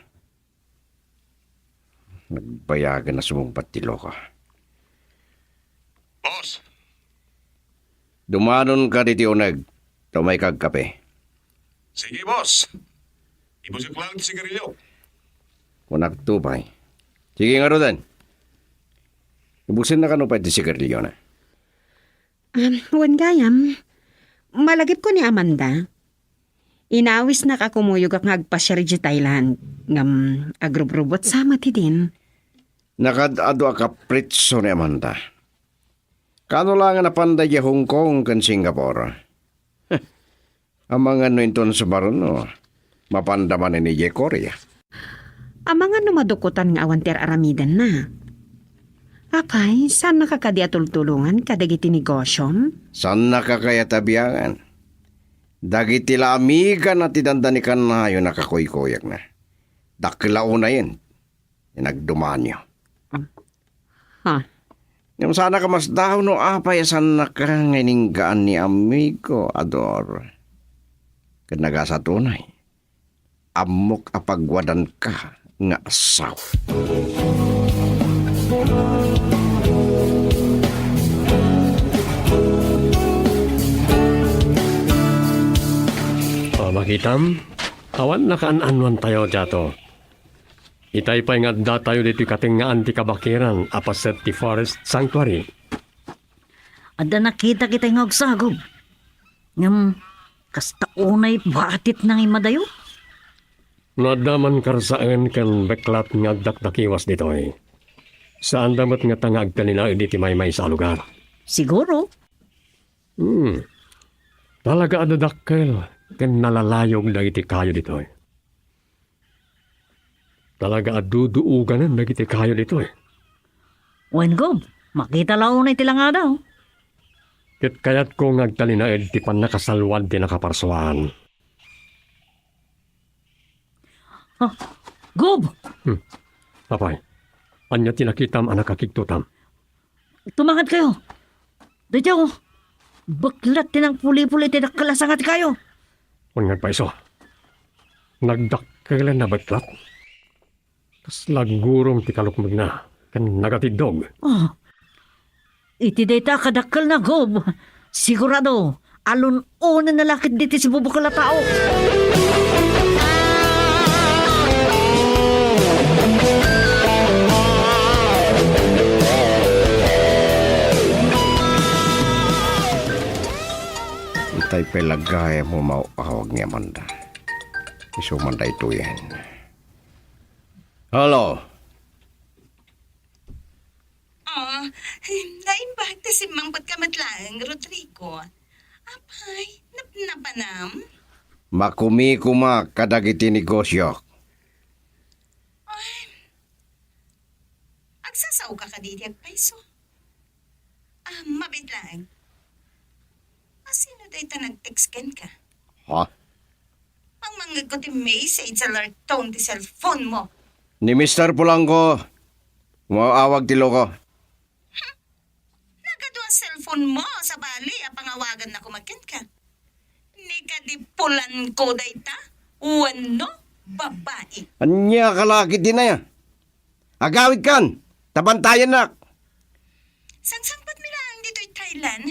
Nagbayagan na sumumpat ti loka. Boss, Dumanon ka diti uneg. Tumay kag kape. sige boss. Ibusik lang ti sigarilyo. Kunak tupay. Sige nga rodan. Ibusin na kanupay ti sigarilyo na. Wan gayam, malagip ko ni Amanda. Inawis na kakumuyog ak ngagpasyari di Thailand. Ngam agrubrubot sama ti din. Nakadado ka pritso ni Amanda. Kano lang nga napanday di Hong Kong kan Singapore. Ang mga nuinton sa baruno, mapandaman ni Korea. Ang mga numadukutan nga awan ter aramidan na. Apay, saan nakakadi atultulungan kadagiti negosyom? San nakakayatabiyangan? Dagiti la amiga na tidandanikan na yun nakakuykuyak na. Dakila una yun. Nagdumanyo. Ha? Yung sana ka mas daw no apay san nakangainingaan ni amigo Ador. Kanaga sa tunay. Amok apagwadan ka nga asaw. Makitam, awan nakaan-anuan tayo dyato. Itay pa nga da tayo dito katingaan ti kabakiran apaset ti Forest Sanctuary. Ada nakita kita nga agsagom. Ngam, kasta unay batit nang imadayo. Nadaman karsaan kan beklat nga agdakdakiwas dito eh. Saan damat nga tangag kanina di ti may sa lugar. Siguro. Talaga adadakkel ken nalalayog dagiti kayo dito eh. Talaga aduduuganan dagiti kayo dito eh. Wen gob, makita lao na itila nga daw. Ket kayat ko ngagtalinaed ti panakasalwad ti nakaparsuan. Gob, Apay, anya tinakitam anak kakiktutam. tumangat kayo. Dito, baklat tinang puli-puli tinakalasangat kayo. Ungan pa iso. Nagdakkelan na beklat. Kas lagurong ti kalukmag na. Kan nagatidog. Iti data kadakkel na gob. Sigurado, Alon una na lakit dito si bubukal na tao. Itay pelagaya mo mauawag niya manda. Isumanda ito yan. Hello? Oh, naimbag ta si Mang Pagkamatlaang, Rodrigo. Apay, napanam? Makumi-kuma kadagiti negosyo. Agsasaw ka didi ag paiso. Mabit lang. Sino day ta nag-text ka? Ha? Ang mga ko ti message sa lartong ti cellphone mo. Ni Mr. Pulango. Umaawag ti loko. Nagado ang cellphone mo sa bali, pangawagan na kumakin ka. Nikadipulan ko day ta. Wano, babae. Anya kalaki din na yan. Agawid kan. Tabantayan na. Sangsangpat mi lang dito'y Thailand.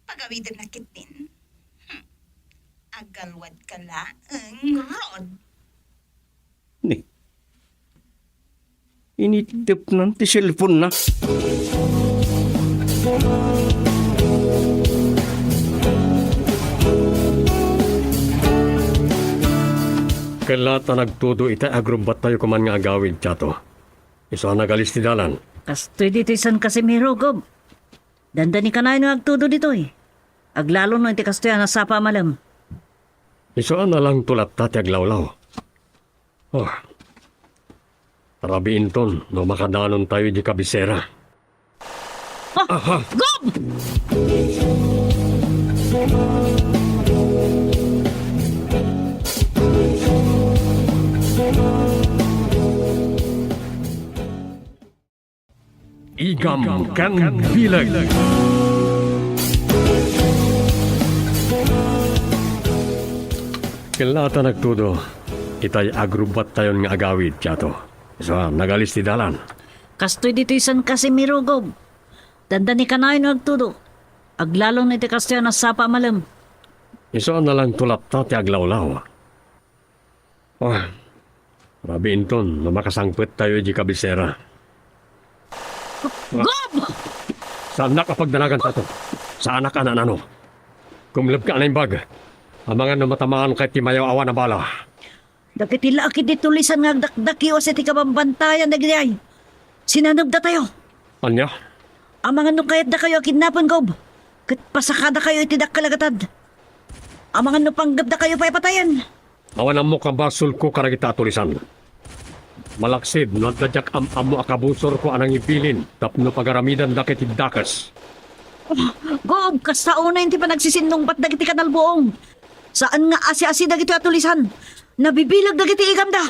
Pagawidan na kitin. Agalwad ka laang, Rod. Ni. Initip ng ti cellphone na. Kailata nagtudo ita agrumbat tayo kuman nga agawid, Chato. Iso nagalis ti dalan. Kastoy dito isan Casimiro, Gob. Dandani ka na yung agtudo dito eh. Aglalo no iti kastoy na sapa malam. Iso na lang tulat tati aglawlaw. Oh. Rabiin ton, no makadanon tayo di kabisera. Gob! Igam kan bilag. Kailata nagtudo, itay agrubat tayon nga agawid, Chato. Iso nagalis ti dalan. Kastoy dito isan Casimiro, Gob. Dandani ka na yung agtudo. Aglalo no iti kastoy na sapa malam. Iso na lang tulap tati aglawlaw. Oh, rabiin ton, no makasangpet tayo di kabisera. Gob! Saan nakapagdanagan tato? Saan ka na nano? Kumlab ka na yung bag. Ang mga namatamaan kay Timayaw awa na bala. Dagiti laki dito lisan nga agdakdaki o sa ti kabambantayan na gayay. Sinanab da tayo. Anya? Ang mga nukayat da kayo kidnapan, Gob. Kat pasakada kayo itidak kalagatad. Ang mga nupanggab da kayo patayan. Awan ang mukhang basol ko karagita tulisan. Malaksid, nadadyak amo akabusor ko anang ipilin. Tapno pagaramidan dakit dakas. Gob, kasauna yung ti pa nagsisinong ba't dagiti kanalbuong. Saan nga asi-asi dagiti atulisan? Nabibilag dagiti igam da.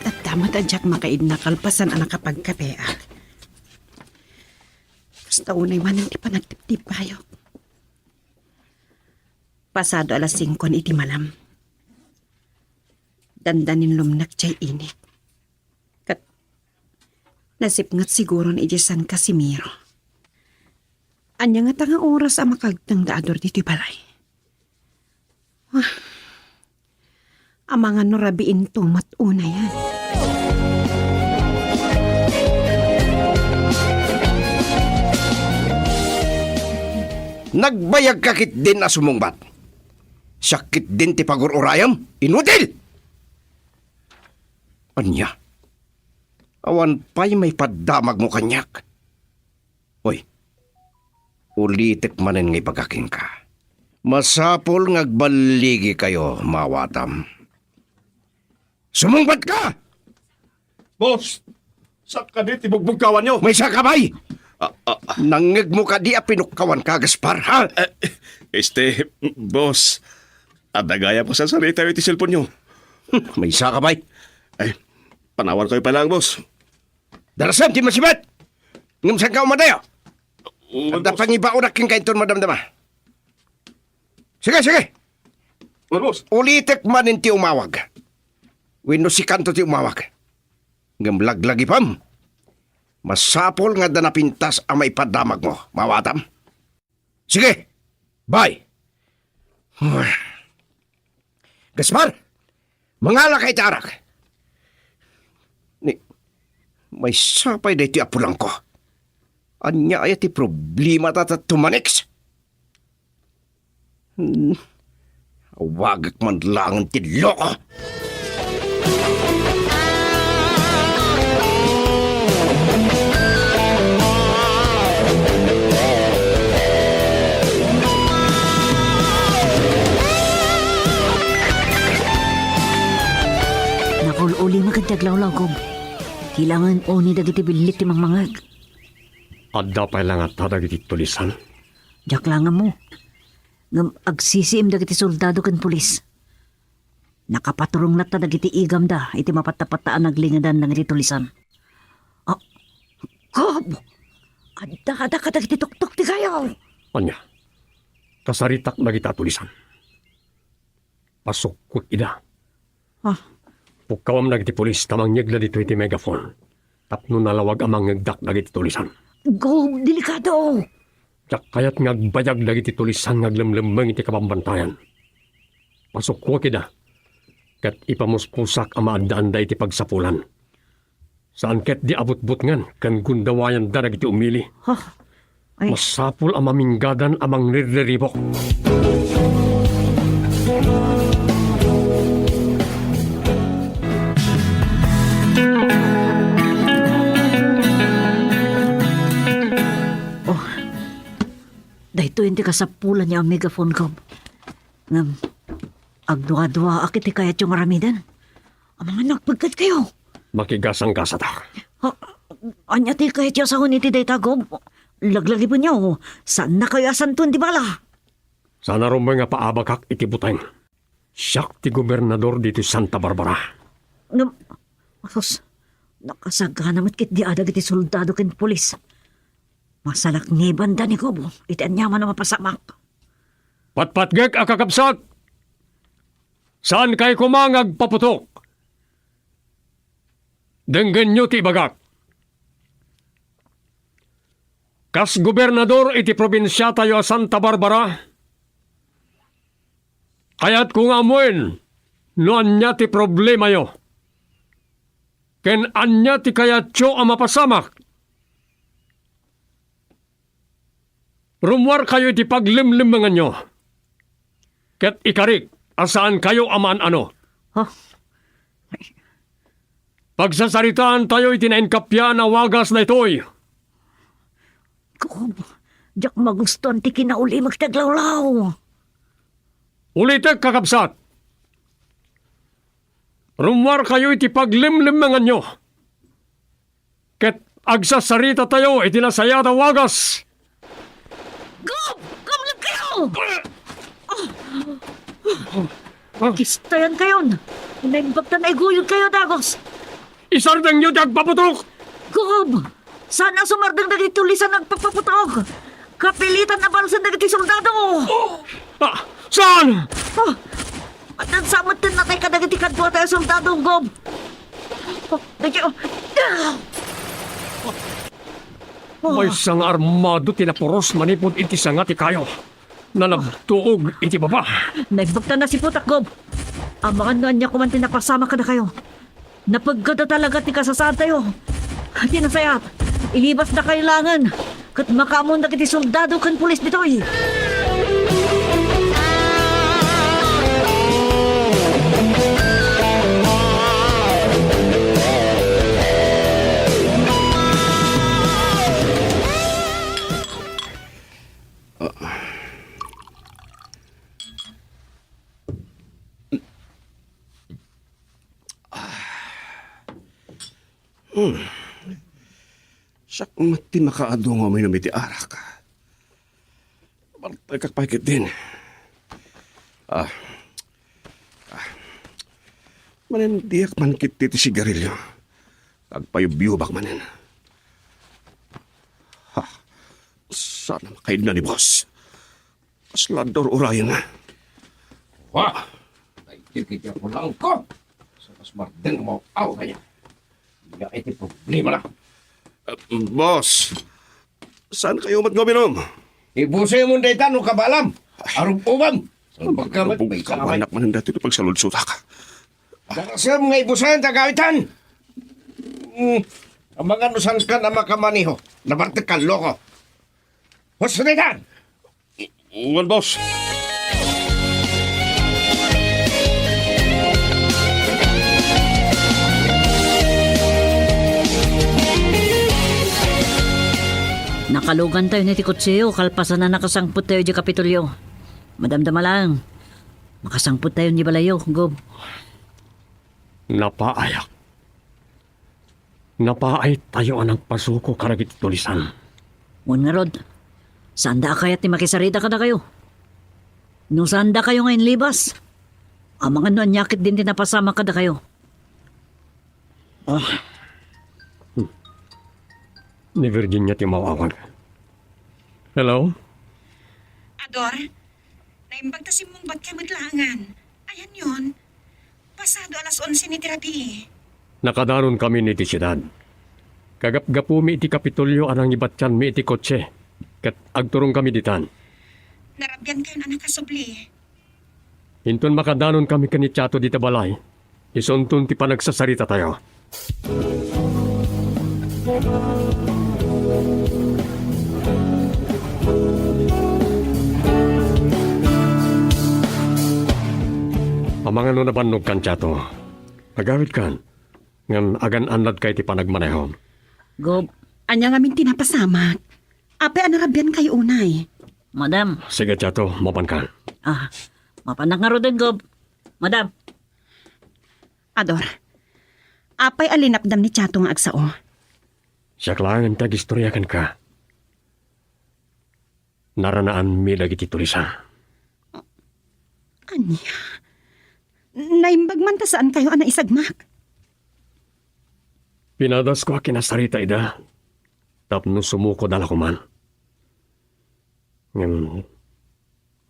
At damat adyak makaid na kalpasan ang nakapagkapeak. Basta unay man hindi pa nagtip-tip payo. Pasado alas 5 iti malam. Dandanin lumnak chay init. Kat nasipngat siguro ni San Casimiro. Anya nga tanga oras ang makagtang daador dito balay. Ang mga norabiin to matuna yan. Nagbayag kakit din na sumungbat. Sakit din ti pagururayam. Inutil! Anya? Awan pa'y may padamag mo kanyak. Hoy, ulitik manen ngay pagaking ka. Masapol ngagbaligi kayo, mawatam. Sumungbat ka! Boss, saka di tibugbugkawan nyo. May sakabay! Nangig mo ka di pinukkawan ka, Gaspar, ha? Boss, adagaya pa sa salita yung cellphone nyo. May sakabay. Ay, panawar kayo pa lang, boss. Darasan, di masibat! Ngumsan ka umadayo! Uwan, At boss. pangibao na king kainton madamdama. Sige, sige! Boss. Ulitek man ti umawag. Wenno si kanto ti umawag. Ngamlaglagi pam. Masapol nga danapintas ang maipadamag mo, mawatam. Sige, bye. Gaspar, mangala kay tarak. May sapay na iti apulang ko. Anya ay ti problema tata tumanix. Wagak man lang ang tiloko. Nakul-uli magandaglaw Gob. Kailangan oni dagiti bilit ti mangmangag. Adda pa lang at dagiti tulisan. Diyak lang mo. Ngam agsisiim dagiti soldado kan pulis. Nakapaturong na ta dagiti igam da, iti mapatapataan naglingadan ng iti tulisan. Ah, Gob! Adda ka dagiti tuktok ti kayo! Anya, kasaritak dagita tulisan. Pasok ko ida. Ah, Pukawam dagiti pulis tamang nyegla dito iti megaphone. Tapno nalawag amang ngagdak dagiti tulisan. Gob! Delikado! Yak kayat ngagbayag dagiti tulisan ngaglemlemmeng iti kapambantayan. Pasok ko kida. Kat ipamuspusak ang maandaan da iti pagsapulan. Saan ket di abot-bot ngan kan gundawayan da dagiti umili. Ha? Ay, Masapul ang maminggadan amang nirriribok. dahito hindi kasapulan niya ang megaphone Gob. Ngam, agdua-dua akiti kayat yung aramidan. Ang mga nagpagkat kayo. Makigasang-gasa ta. Ha, anya ti kayat yung sahon iti dayta Gob. Laglagi po niyo. Saan na kayo asantun di bala? Sana rumay nga paabakak iti buteng. Siyak ti gobernador dito Santa Barbara. Ngam, asos, nakasagana mat kit di adag iti soldado ken polis. Masalak ni banda ni Gob. Iti anyaman na mapasamak. Patpatgek akakapsat! Saan kay kumangag paputok? Denggen nyo ti bagak. Kas gobernador iti probinsya tayo Santa Barbara. Kaya't kung amuin, no anya ti problema yo. Ken anya ti kayat yo ang mapasamak. Rumwar kayo iti paglimlimangan nyo. Ket ikarik, asaan kayo aman ano. Ha? Pagsasaritaan tayo itinainkapya na wagas na ito'y. Gob, diyak magustuhan ti kinauli magtaglawlaw. Ulitek kakabsat. Rumwar kayo iti paglimlimangan nyo. Ket agsasarita tayo itinasaya na wagas. Gob! Kamlag kayo! Kistayan kayon. Naimbagtan na iguyod kayo, Dagos. Isardang nyo di agpaputok. Gob! Sana sumardang dagiti tulisan nagpapaputok. Kapilitan na balsan dagiti soldado. Ah, saan? At nansamot din natay ka dagiti kadwa tayo soldado, Gob. Thank you. May sang armado tinapuros manipod iti sangat ikayo. Nalabtuog iti baba. Naimbagtan na si Putak, Gob. Ang mga nanya kuman tinapasama ka na kayo. Napagkada talaga ti kasasaan tayo. Di na sayat. Ilibas na kailangan. Kat makamon na kiti soldado kan pulis ditoy. Sak mati makaadong mo may namiti arak. Baltay kakpahikit din. Manen diyak man kit ti sigarilyo. Kagpayubiyubak manen. Sana makaid na ni boss. Aslador urayan na. Wah! Tikit ako lang ko. Sa mas marden mo, aw kanya. Nga iti problema na. Boss, saan kayo matgominom? Ibusay mo dayta no kabalam. Arum ubam. Sa pagkamat may kamay. Kawanak man dati ito pagsaludsuta ka. Darasam nga ibusayan tagawitan. Ang mga nusan ka na makamaniho. Nabartik ka loko. Huwag daytan. Uwan, boss. Nakalugan tayo ni Tikutsiyo, kalpasan na nakasangput tayo di Kapitulyo. Madamdama lang. Makasangput tayo ni Balayo, Gob. Napaayak. Napaay tayo anang pasuko karagit tulisan. Ngun nga Rod, sanda kaya't ni makisarita ka na kayo. Nung sanda kayo ngayon libas, ang mga nuanyakit din napasama ka na kayo. Ni Virginia timawawag. Hello? Ador, naimbagtasin mong ba't kayo madlangan? Ayan yun. Pasado alas 11 ni tirapi. Nakadanon kami ni Tisyedad. Kagap-gapu mi iti Kapitolyo anang ibatyan mi iti kotse. Kat agturong kami ditan. Narabyan kayo na nakasubli. Hinton makadanon kami kani Chato dita balay. Isuntun ti panagsasarita tayo. Amang ano nabannog kan Chato. Agawid kan. Ngan agan anlad kay ti panagmanehon. Gob, Anya nga min tinapasamak. Ape anarabyan kayo unay. Madam. Sige Chato, mapan kan. Mapanak nga Rodin, Gob. Madam. Ador, apay alinapdam ni Chato nga agsao. Siya klangan tag-istorya kan ka. Naranaan mi lagi ti tulisan. Anya? Naimbag man ta saan kayo ana isagmak? Pinadas ko kinasarita ida. Tapno sumuko dala ko man. Ngam,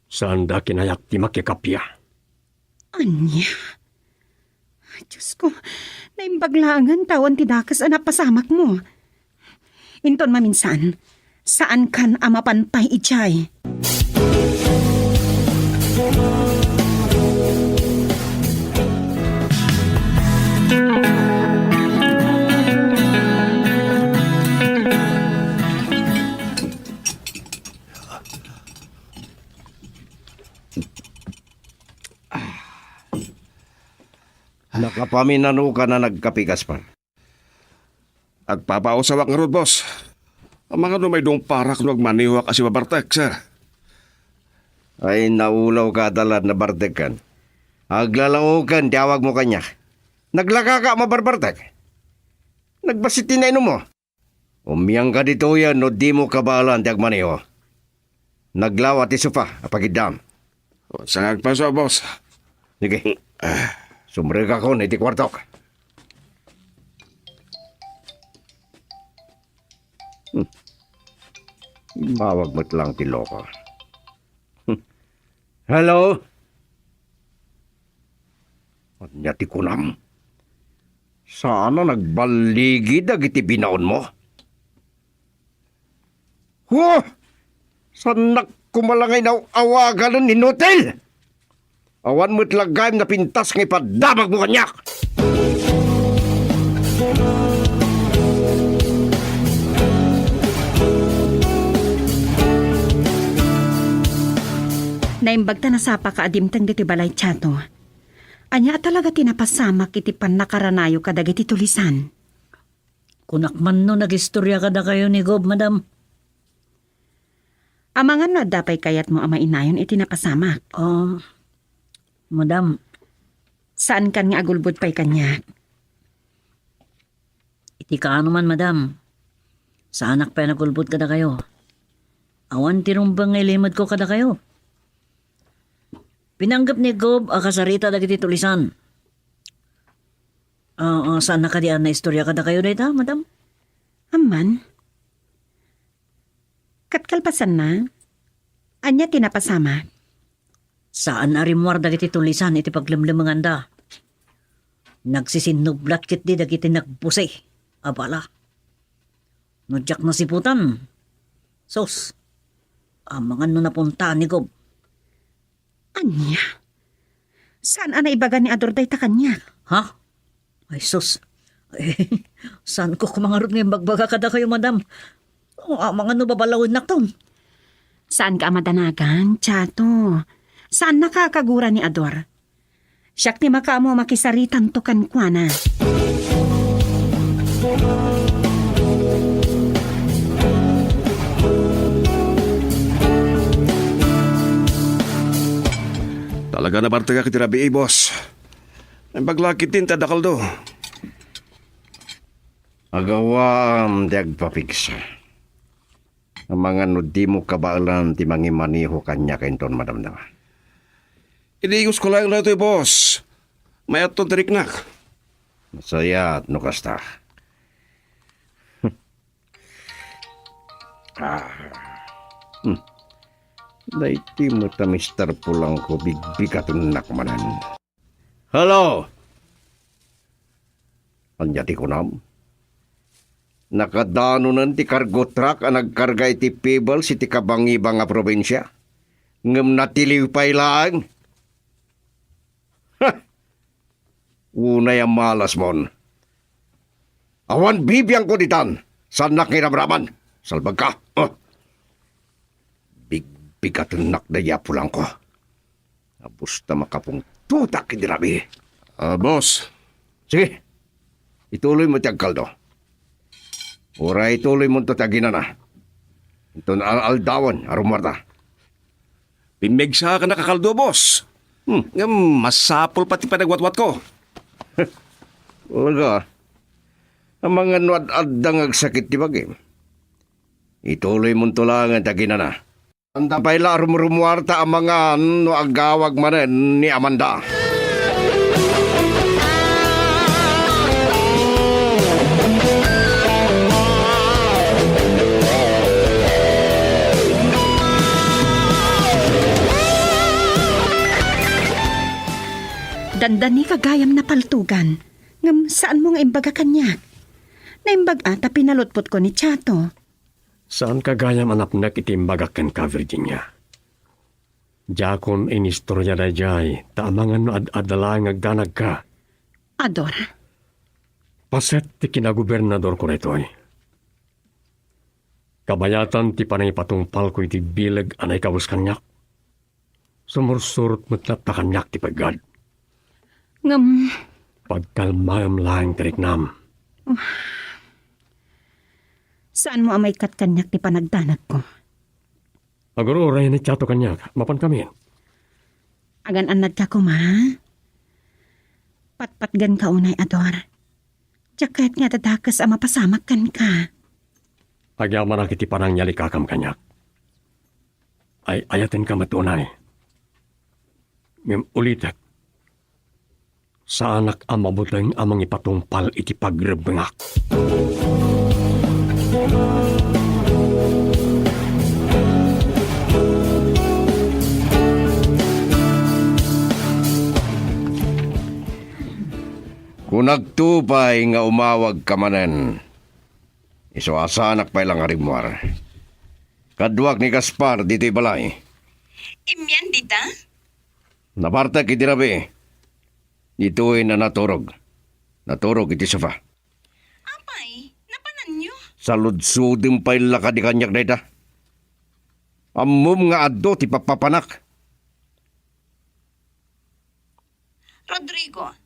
saan da kinayak ti makikapya. Anya? Diyos ko, naimbaglangan tawan ti dakas anak pasamak mo. Inton maminsan, saan kan amapanpay ichay? Nakapaminano ka na nagkapigas pa. Agpapausawak nga Rod, boss. Ang mga may dong parak no agmaniwak asi babartek, sir. Ay naulaw ka dalad na bartekan. Aglalangukan, tiyawag mo kanya. Naglaka ka mabarbartek. Nagbasitin na ino mo. Umiyang ka dito yan no di mo kabalan ti agmaniho. Naglawa ti sofa, apagidam. Sangag pa sa boss. Sige. Sumre ka ko na iti kwartok. Mawag mo't lang ti loko. Hello? Anya ti kunam? Sana nagbaligi dagiti binaon mo? Huh! Sanak kumalangay na awagan ng inutil! Awan mo't lagayam na pintas ng ipadamag mo kanyak! Naimbagta na sapa ka adimtang diti balay Chato. Anya talaga tinapasamak iti pan nakaranayo kadag iti tulisan. Kunakman no nagistorya ka na kayo ni Gob, Madam. Amangan na dapay kayat mo ama inayon iti napasamak. Madam, Saan kan nga agulbod pa'y kanya? iti kaano man, Madam. Sa anak pa nagulbot ka na kayo. Awan tirumbang ilimod ko kada kayo. Pinanggap ni Gob akasarita dagiti tulisan. Saan na kadian na istorya kada kayo dita, Madam? Aman? Katkalpasan na? Anya tinapasama? Saan arimwar dagiti tulisan iti paglamlamangan da? Nagsisinublat kit di dagiti nagpusay. Abala. Nudyak na siputan. Sos. Amangan no napuntaan ni Gob. Anya? Saan ana ibaga ni Ador day ta kanya? Ha? Ay sos. Ay, saan ko kumangarot ngayon bagbaga kada kayo, madam? O, amangan no babalawin na ton. Saan ka madanagan, Chato? Saan nakakagura ni Ador? Siyak ti makamo makisaritan to kan kwa na. Talaga na bartaga kiti rabi boss. Ay baglakit din tadakaldo. Agawam di agpapiksa. Ang mga nudi mo kabaalan ti mangimaniho kanya kainton madamdama. Idigos ko lang na ito boss. May aton tariknak. Masaya at nukasta. Daiti mo ta Mr. Pulang ko bigbigatun nakmanan. Hello! Anyati ko nam. Nakadano nan ti cargo truck ang nagkarga iti Peebles iti kabangibang nga probinsya. Ngem natiliw pa ilang. Ha! Unay ang malas mon. Awan bibiyang ko ditan. Saan nakiramraman? Salbag ka. Bigbigatun nakdaya pulang ko. Abusta makapong tutak idirabi. Boss. Sige. Ituloy mo tiyag kaldo. Ora ituloy mo tatagina na. Ito na aldawan, arumarta. Pimegsa ka nakakaldo, boss. Ngam, masapol pati panagwatwat ko. Wala. Ang mga nuad-adang agsakit di bagi. Ituloy mo tulangan tagina na. Anda pa'y rumwarta ang mga agawag manen ni Amanda. Dandan ni kagayam na paltugan. Ngam saan mo nga imbaga kanya? Naimbag ata pinalutpot ko ni Chato. Saan kagayam anapnak itimbagak ken ka, Virginia? Jakon inistorya da jay, taamangan no ad-adala nga ganag ka. Ador, Paset ti kinagubernador ko nitoy. Kabayatan ti panay patungpal ko iti bilag anay kawus kanyak. Sumursurot mo't natakanyak ti pagad. ngam, Pagkalmayam lang tiriknam. saan mo amay kanyak ti panagdanag ko? Aguro ray ni Chato kanyak, mapan kami. Agan anad ka ko, ma? Patpatgan ka unay, Ador. Tiyak nga tatakas ang mapasamak kan ka. Agyaman ang kiti parang nyali kakam kanyak. Ay ayatin ka matunay. Ngem ulitek. Sa anak ang mabutang amang ipatungpal iti pagrebengak. Kung nagtupay nga umawag ka manen, iso asanak pa ilang arimwar. Kadwak ni Gaspar dito'y balay. Imyan, dita? Naparta kitirabi. Dito'y na naturog. Naturog iti sofa. Apay, napanan nyo? Sa ludsudin pa ilaka di kanyak na ita. Amum nga addo ti papapanak. Rodrigo,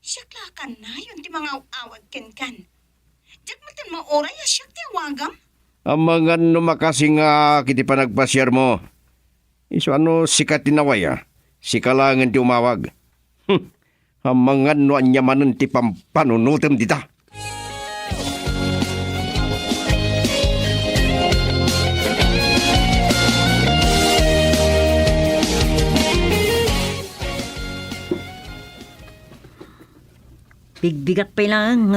siyakla ka na yun ti mga awag ken-kan. Diyak matin mo oray, siyak ti awagam. Ang mga numakasi nga kiti panagpasyar mo. Iso ano sikat tinaway Sikalangan ti umawag. Ang mga no anyamanan ti pampanunutem dita. Bigbigat pa lang.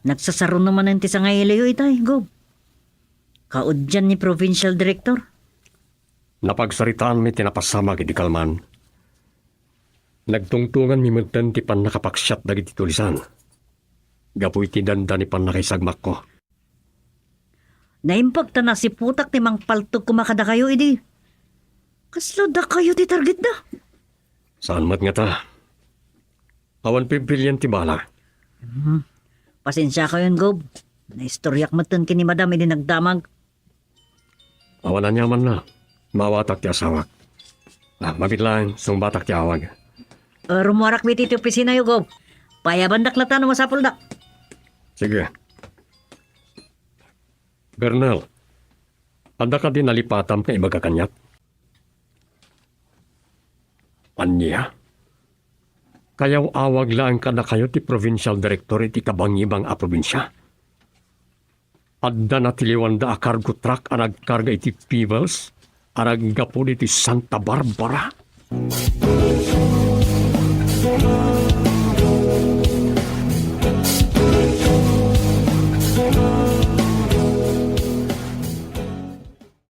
Nagsasaro naman ang tisangay ilayo itay, Gob. Kaudyan ni Provincial Director. Napagsaritaan mi tinapasama kiti kalman. Nagtungtungan mi magtan ti pan nakapaksyat dagiti tulisan. Gapu iti danda ni pan nakaisagmak ko. Naimpagta na si putak ti mang paltog kumakada kayo, idi. Kaslo da kayo ti target da. Saan mat nga ta? Awan pipilyan ti bala. Pasensya kayo, Gob. Naistoryak matan kini madam, idi nagdamag. Awan na nyaman na. Mawatak ti asawak. Mabitlang, sumbatak ti awag. Rumuarak biti ti opisina yo, Gob. Payaban daklatan mo sa puldak. Sige. Bernal, anda ka din nalipatam ka ibaga kanyat? Anya? Kayaw awag lang ka na kayo ti provincial director iti kabangibang a probinsya. Adda na tiliwan da a cargo truck a nagkarga iti Peebles a naggapo iti Santa Barbara.